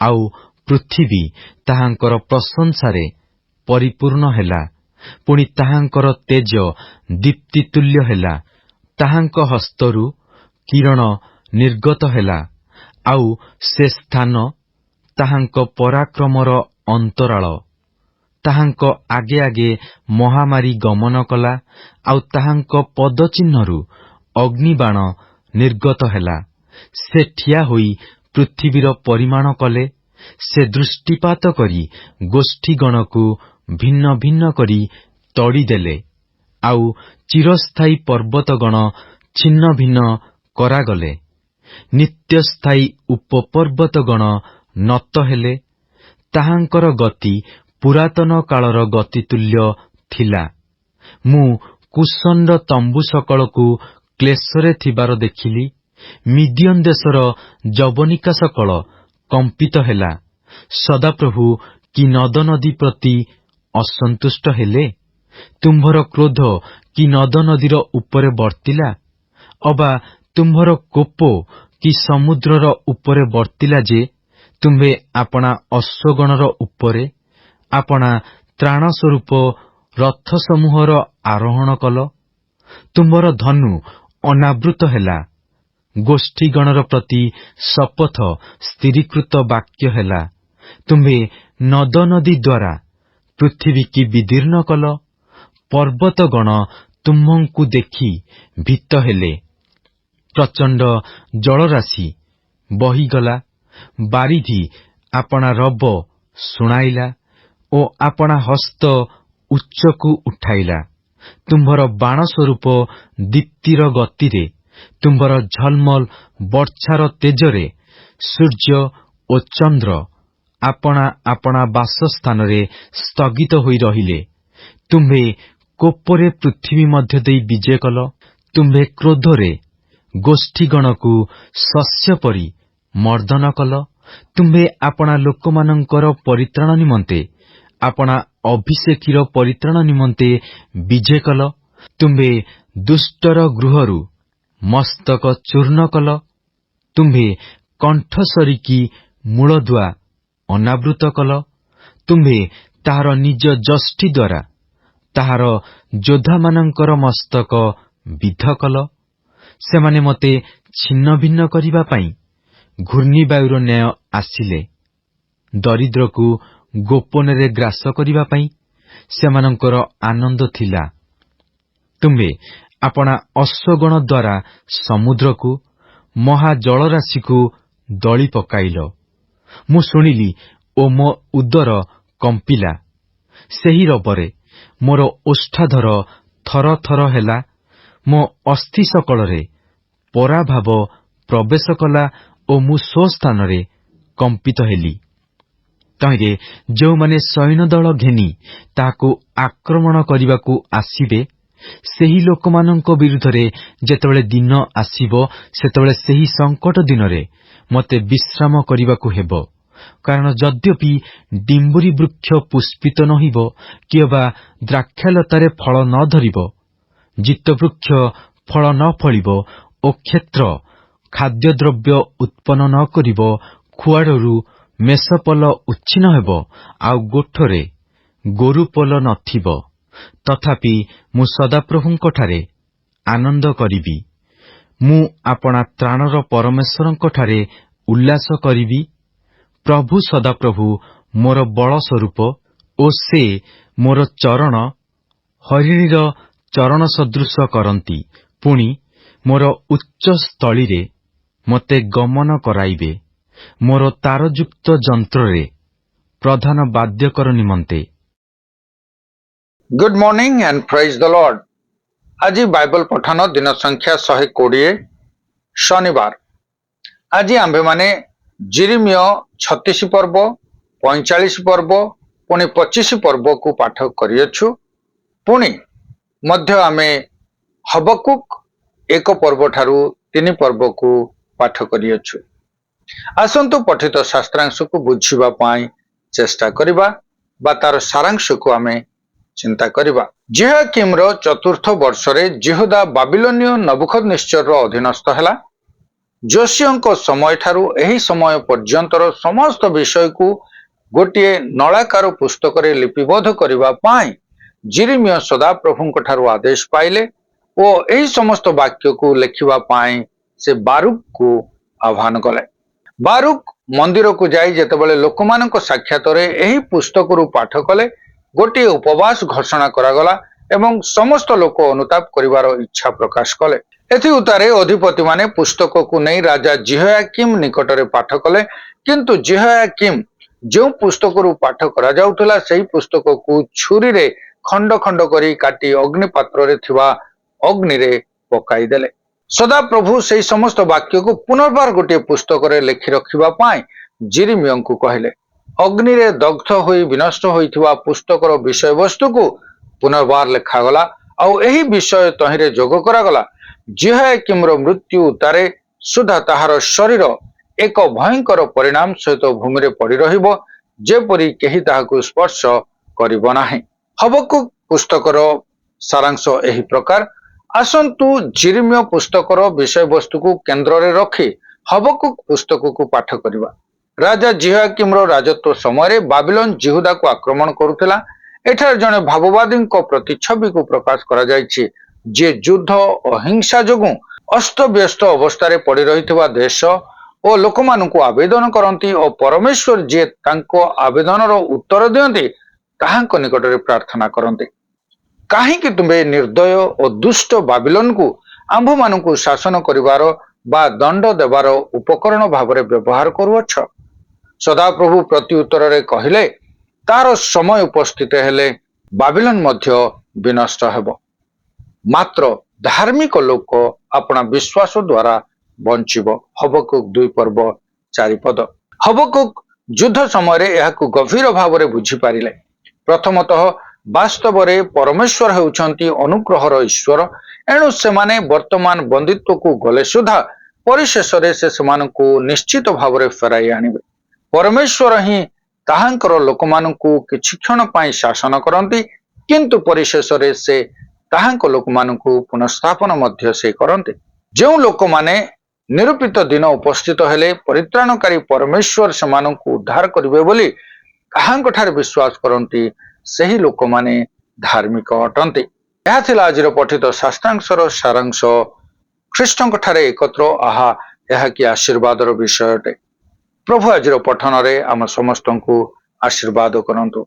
ଆଉ ପୃଥିବୀ ତାହାଙ୍କର ପ୍ରଶଂସାରେ ପରିପୂର୍ଣ୍ଣ ହେଲା। ପୁଣି ତାହାଙ୍କର ତେଜ ଦୀପ୍ତିତୁଲ୍ୟ ହେଲା। ତାହାଙ୍କ ହସ୍ତରୁ କିରଣ ନିର୍ଗତ ହେଲା, ଆଉ ସେ ସ୍ଥାନ ତାହାଙ୍କ ପରାକ୍ରମର ଅନ୍ତରାଳ। ତାହାଙ୍କ ଆଗେ ଆଗେ ମହାମାରୀ ଗମନ କଲା, ଆଉ ତାହାଙ୍କ ପଦଚିହ୍ନରୁ ଅଗ୍ନିବାଣ ନିର୍ଗତ ହେଲା। ସେ ଠିଆ ହୋଇ ପୃଥିବୀର ପରିମାଣ କଲେ। ସେ ଦୃଷ୍ଟିପାତ କରି ଗୋଷ୍ଠୀଗଣକୁ ଭିନ୍ନ ଭିନ୍ନ କରି ତଡ଼ିଦେଲେ, ଆଉ ଚିରସ୍ଥାୟୀ ପର୍ବତଗଣ ଛିନ୍ନ ଭିନ୍ନ କରାଗଲେ। ନିତ୍ୟସ୍ଥାୟୀ ଉପପର୍ବତଗଣ ନତ ହେଲେ। ତାହାଙ୍କର ଗତି ପୁରାତନ କାଳର ଗତିତୁଲ୍ୟ ଥିଲା। ମୁଁ କୁଶନର ତମ୍ବୁ ସକଳକୁ କ୍ଲେଶରେ ଥିବାର ଦେଖିଲି। ମିଦିୟନ ଦେଶର ଯବନିକା ସକଳ କମ୍ପିତ ହେଲା। ସଦାପ୍ରଭୁ କି ନଦନଦୀ ପ୍ରତି ଅସନ୍ତୁଷ୍ଟ ହେଲେ? ତୁମ୍ଭର କ୍ରୋଧ କି ନଦନଦୀର ଉପରେ ବର୍ତ୍ତିଲା? ଅବା ତୁମ୍ଭର କୋପ କି ସମୁଦ୍ରର ଉପରେ ବର୍ତ୍ତିଲା ଯେ ତୁମ୍ଭେ ଆପଣା ଅଶ୍ୱଗଣର ଉପରେ, ଆପଣା ତ୍ରାଣ ସ୍ୱରୂପ ରଥ ସମୂହର ଆରୋହଣ କଲ। ତୁମ୍ଭର ଧନୁ ଅନାବୃତ ହେଲା। ଗୋଷ୍ଠୀଗଣର ପ୍ରତି ଶପଥ ସ୍ଥିରୀକୃତ ବାକ୍ୟ ହେଲା। ତୁମ୍ଭେ ନଦ ନଦୀ ଦ୍ୱାରା ପୃଥିବୀକି ବିଦୀର୍ଣ୍ଣ କଲ। ପର୍ବତଗଣ ତୁମ୍ଭଙ୍କୁ ଦେଖି ଭୀତ ହେଲେ। ପ୍ରଚଣ୍ଡ ଜଳରାଶି ବହିଗଲା। ବାରିଧି ଆପଣା ରବ ଶୁଣାଇଲା ଓ ଆପଣା ହସ୍ତ ଉଚ୍ଚକୁ ଉଠାଇଲା। ତୁମ୍ଭର ବାଣ ସ୍ୱରୂପ ଦୀପ୍ତିର ଗତିରେ, ତୁମ୍ଭର ଝଲମଲ ବର୍ଷାର ତେଜରେ ସୂର୍ଯ୍ୟ ଓ ଚନ୍ଦ୍ର ଆପଣା ଆପଣା ବାସସ୍ଥାନରେ ସ୍ଥଗିତ ହୋଇ ରହିଲେ। ତୁମ୍ଭେ କୋପରେ ପୃଥିବୀ ମଧ୍ୟ ଦେଇ ବିଜେ କଲ। ତୁମ୍ଭେ କ୍ରୋଧରେ ଗୋଷ୍ଠୀଗଣକୁ ଶସ୍ୟ ପରି ମର୍ଦ୍ଦନ କଲ। ତୁମ୍ଭେ ଆପଣା ଲୋକମାନଙ୍କର ପରିତ୍ରାଣ ନିମନ୍ତେ, ଆପଣା ଅଭିଷେକୀର ପରିତ୍ରାଣ ନିମନ୍ତେ ବିଜେ କଲ। ତୁମ୍ଭେ ଦୁଷ୍ଟର ଗୃହରୁ ମସ୍ତକ ଚୂର୍ଣ୍ଣ କଲ। ତୁମ୍ଭେ କଣ୍ଠସ୍ୱରୀକି ମୂଳଦୁଆ ଅନାବୃତ କଲ। ତୁମ୍ଭେ ତାହାର ନିଜ ଯଷ୍ଟି ଦ୍ୱାରା ତାହାର ଯୋଦ୍ଧାମାନଙ୍କର ମସ୍ତକ ବିଦ୍ଧ କଲ। ସେମାନେ ମୋତେ ଛିନ୍ନ ଭିନ୍ନ କରିବା ପାଇଁ ଘୂର୍ଣ୍ଣିବାୟୁର ନ୍ୟାୟ ଆସିଲେ। ଦରିଦ୍ରକୁ ଗୋପନରେ ଗ୍ରାସ କରିବା ପାଇଁ ସେମାନଙ୍କର ଆନନ୍ଦ ଥିଲା। ତୁମ୍ଭେ ଆପଣା ଅଶ୍ୱଗଣ ଦ୍ୱାରା ସମୁଦ୍ରକୁ, ମହାଜଳରାଶିକୁ ଦଳି ପକାଇଲ। ମୁଁ ଶୁଣିଲି ଓ ମୋ ଉଦର କମ୍ପିଲା। ସେହି ରବରେ ମୋର ଓଷ୍ଠାଧର ଥର ଥର ହେଲା। ମୋ ଅସ୍ଥି ସକଳରେ ପରାଭାବ ପ୍ରବେଶ କଲା ଓ ମୁଁ ସ୍ୱସ୍ଥାନରେ କମ୍ପିତ ହେଲି। ତହିଁରେ ଯେଉଁମାନେ ସୈନ୍ୟଦଳ ଘେନି ତାହାକୁ ଆକ୍ରମଣ କରିବାକୁ ଆସିବେ, ସେହି ଲୋକମାନଙ୍କ ବିରୁଦ୍ଧରେ ଯେତେବେଳେ ଦିନ ଆସିବ, ସେତେବେଳେ ସେହି ସଙ୍କଟ ଦିନରେ ମୋତେ ବିଶ୍ରାମ କରିବାକୁ ହେବ। କାରଣ ଯଦ୍ୟପି ଡିମ୍ବୁରି ବୃକ୍ଷ ପୁଷ୍ପିତ ନହିବ, କିମ୍ବା ଦ୍ରାକ୍ଷାଲତାରେ ଫଳ ନ ଧରିବ, ଜିତବୃକ୍ଷ ଫଳ ନ ଫଳିବ ଓ କ୍ଷେତ୍ର ଖାଦ୍ୟଦ୍ରବ୍ୟ ଉତ୍ପନ୍ନ ନ କରିବ, ଖୁଆଡ଼ରୁ ମେଷପଲ ଉଚ୍ଛିନ୍ନ ହେବ, ଆଉ ଗୋଠରେ ଗୋରୁପଲ ନଥିବ, ତଥାପି ମୁଁ ସଦାପ୍ରଭୁଙ୍କଠାରେ ଆନନ୍ଦ କରିବି। ମୁଁ ଆପଣା ତ୍ରାଣର ପରମେଶ୍ୱରଙ୍କଠାରେ ଉଲ୍ଲାସ କରିବି। ପ୍ରଭୁ ସଦାପ୍ରଭୁ ମୋର ବଳ ସ୍ୱରୂପ ଓ ସେ ମୋର ଚରଣ ହରିଣୀର ଚରଣ ସଦୃଶ କରନ୍ତି। ପୁଣି ମୋର ଉଚ୍ଚ ସ୍ଥଳୀରେ ମୋତେ ଗମନ କରାଇବେ, ମୋର ତାରଯୁକ୍ତ ଯନ୍ତ୍ରରେ ପ୍ରଧାନ ବାଦ୍ୟକର ନିମନ୍ତେ। Good morning and prize the Lord. ଆଜି ବାଇବଲ ପଠନ ଦିନ ସଂଖ୍ୟା 120, ଶନିବାର। ଆଜି ଆମ୍ଭେମାନେ ଜିରିମିୟ 36 ପର୍ବ, 45 ପର୍ବ, ପୁଣି 25 ପର୍ବକୁ ପାଠ କରିଅଛୁ। ପୁଣି ମଧ୍ୟ ଆମେ ହବକୁକ 1 ପର୍ବ ଠାରୁ 3 ପର୍ବକୁ ପାଠ କରିଅଛୁ। ଆସନ୍ତୁ ପଠିତ ଶାସ୍ତ୍ରାଂଶକୁ ବୁଝିବା ପାଇଁ ଚେଷ୍ଟା କରିବା ବା ତାର ସାରାଂଶକୁ ଆମେ ଚିନ୍ତା କରିବା। ଯେହୋୟାକିମର 4ଥ ବର୍ଷରେ ଯିହୁଦା ବାବିଲୋନୀୟ ନବୁକଦନେସ୍ସରର ଅଧୀନସ୍ଥ ହେଲା। ଯୋଶୀୟଙ୍କ ସମୟଠାରୁ ଏହି ସମୟ ପର୍ଯ୍ୟନ୍ତର ସମସ୍ତ ବିଷୟକୁ ଗୋଟିଏ ନଳାକାର ପୁସ୍ତକରେ ଲିପିବଦ୍ଧ କରିବା ପାଇଁ ଜିରିମିୟ ସଦାପ୍ରଭୁଙ୍କଠାରୁ ଆଦେଶ ପାଇଲେ ଓ ଏହି ସମସ୍ତ ବାକ୍ୟକୁ ଲେଖିବା ପାଇଁ ସେ ବାରୁକକୁ ଆହ୍ୱାନ କଲେ। ବାରୁକ ମନ୍ଦିରକୁ ଯାଇ ଯେତେବେଳେ ଲୋକମାନଙ୍କ ସାକ୍ଷାତରେ ଏହି ପୁସ୍ତକରୁ ପାଠ କଲେ, ଗୋଟିଏ ଉପବାସ ଘୋଷଣା କରାଗଲା ଏବଂ ସମସ୍ତ ଲୋକ ଅନୁତାପ କରିବାର ଇଚ୍ଛା ପ୍ରକାଶ କଲେ। ଏଥି ଉତ୍ତାରେ ଅଧିପତିମାନେ ପୁସ୍ତକକୁ ନେଇ ରାଜା ଯେହୋୟାକିମ ନିକଟରେ ପାଠ କଲେ। କିନ୍ତୁ ଯେହୋୟାକିମ ଯେଉଁ ପୁସ୍ତକରୁ ପାଠ କରାଯାଉଥିଲା, ସେହି ପୁସ୍ତକକୁ ଛୁରୀରେ ଖଣ୍ଡ ଖଣ୍ଡ କରି କାଟି ଅଗ୍ନି ପାତ୍ରରେ ଥିବା ଅଗ୍ନିରେ ପକାଇଦେଲେ। ସଦାପ୍ରଭୁ ସେହି ସମସ୍ତ ବାକ୍ୟକୁ ପୁନର୍ବାର ଗୋଟିଏ ପୁସ୍ତକରେ ଲେଖି ରଖିବା ପାଇଁ ଜିରିମିୟଙ୍କୁ କହିଲେ। ଅଗ୍ନିରେ ଦଗ୍ଧ ହୋଇ ବିନଷ୍ଟ ହୋଇଥିବା ପୁସ୍ତକର ବିଷୟବସ୍ତୁକୁ ପୁନର୍ବାର ଲେଖାଗଲା, ଆଉ ଏହି ବିଷୟ ତହିଁରେ ଯୋଗ କରାଗଲା। ଯେହୋୟାକିମର ମୃତ୍ୟୁ ଉତ୍ତାରେ ସୁଦ୍ଧା ତାହାର ଶରୀର ଏକ ଭୟଙ୍କର ପରିଣାମ ସହିତ ଭୂମିରେ ପଡ଼ି ରହିବ, ଯେପରି କେହି ତାହାକୁ ସ୍ପର୍ଶ କରିବ ନାହିଁ। ହବକୁକ ପୁସ୍ତକର ସାରାଂଶ ଏହି ପ୍ରକାର। ଆସନ୍ତୁ ଜିରିମିୟ ପୁସ୍ତକର ବିଷୟବସ୍ତୁକୁ କେନ୍ଦ୍ରରେ ରଖି ହବକୁକ ପୁସ୍ତକକୁ ପାଠ କରିବା। ରାଜା ଯେହୋୟାକିମର ରାଜତ୍ୱ ସମୟରେ ବାବିଲୋନ ଯିହୁଦାକୁ ଆକ୍ରମଣ କରୁଥିଲା ଏଠାରେ ଜଣେ ଭାବବାଦୀଙ୍କ ପ୍ରତିଛବିକୁ ପ୍ରକାଶ କରାଯାଇଛି, ଯିଏ ଯୁଦ୍ଧ ଓ ହିଂସା ଯୋଗୁଁ ଅସ୍ତବ୍ୟସ୍ତ ଅବସ୍ଥାରେ ପଡ଼ି ରହିଥିବା ଦେଶ ଓ ଲୋକମାନଙ୍କୁ ଆବେଦନ କରନ୍ତି ଓ ପରମେଶ୍ୱର ଯିଏ ତାଙ୍କ ଆବେଦନର ଉତ୍ତର ଦିଅନ୍ତି ତାହାଙ୍କ ନିକଟରେ ପ୍ରାର୍ଥନା କରନ୍ତି। କାହିଁକି ତୁମେ ନିର୍ଦ୍ଦୟ ଓ ଦୁଷ୍ଟ ବାବିଲୋନକୁ ଆମ୍ଭମାନଙ୍କୁ ଶାସନ କରିବାର ବା ଦଣ୍ଡ ଦେବାର ଉପକରଣ ଭାବରେ ବ୍ୟବହାର କରୁଅଛ? ସଦାପ୍ରଭୁ ପ୍ରତି ଉତ୍ତରରେ କହିଲେ, ତାର ସମୟ ଉପସ୍ଥିତ ହେଲେ ବାବିଲୋନ ମଧ୍ୟ ବିନଷ୍ଟ ହେବ। ମାତ୍ର ଧାର୍ମିକ ଲୋକ ଆପଣା ବିଶ୍ୱାସ ଦ୍ୱାରା ବଞ୍ଚିବ। ହବକୁକ 2:4। ହବକୁକ ଯୁଦ୍ଧ ସମୟରେ ଏହାକୁ ଗଭୀର ଭାବରେ ବୁଝିପାରିଲେ। ପ୍ରଥମତଃ ବାସ୍ତବରେ ପରମେଶ୍ୱର ହେଉଛନ୍ତି ଅନୁଗ୍ରହର ଈଶ୍ୱର, ଏଣୁ ସେମାନେ ବର୍ତ୍ତମାନ ବନ୍ଦିତ୍ୱକୁ ଗଲେ ସୁଦ୍ଧା ପରିଶେଷରେ ସେ ସେମାନଙ୍କୁ ନିଶ୍ଚିତ ଭାବରେ ଫେରାଇ ଆଣିବେ। ପରମେଶ୍ୱର ହିଁ ତାହାଙ୍କର ଲୋକମାନଙ୍କୁ କିଛି କ୍ଷଣ ପାଇଁ ଶାସନ କରନ୍ତି, କିନ୍ତୁ ପରିଶେଷରେ ସେ ତାହାଙ୍କ ଲୋକମାନଙ୍କୁ ପୁନଃସ୍ଥାପନ ମଧ୍ୟ ସେ କରନ୍ତି। ଯେଉଁ ଲୋକମାନେ ନିରୂପିତ ଦିନ ଉପସ୍ଥିତ ହେଲେ ପରିତ୍ରାଣକାରୀ ପରମେଶ୍ୱର ସେମାନଙ୍କୁ ଉଦ୍ଧାର କରିବେ ବୋଲି କାହାଙ୍କଠାରେ ବିଶ୍ୱାସ କରନ୍ତି, ସେହି ଲୋକମାନେ ଧାର୍ମିକ ଅଟନ୍ତି। ଏହା ଥିଲା ଆଜିର ପଠିତ ଶାସ୍ତ୍ରାଂଶର ସାରାଂଶ। ଖ୍ରୀଷ୍ଟଙ୍କ ଠାରେ ଏକତ୍ର ଏହା କି ଆଶୀର୍ବାଦର ବିଷୟ ଅଟେ। ପ୍ରଭୁ ଆଜିର ପଠନରେ ଆମ ସମସ୍ତଙ୍କୁ ଆଶୀର୍ବାଦ କରନ୍ତୁ।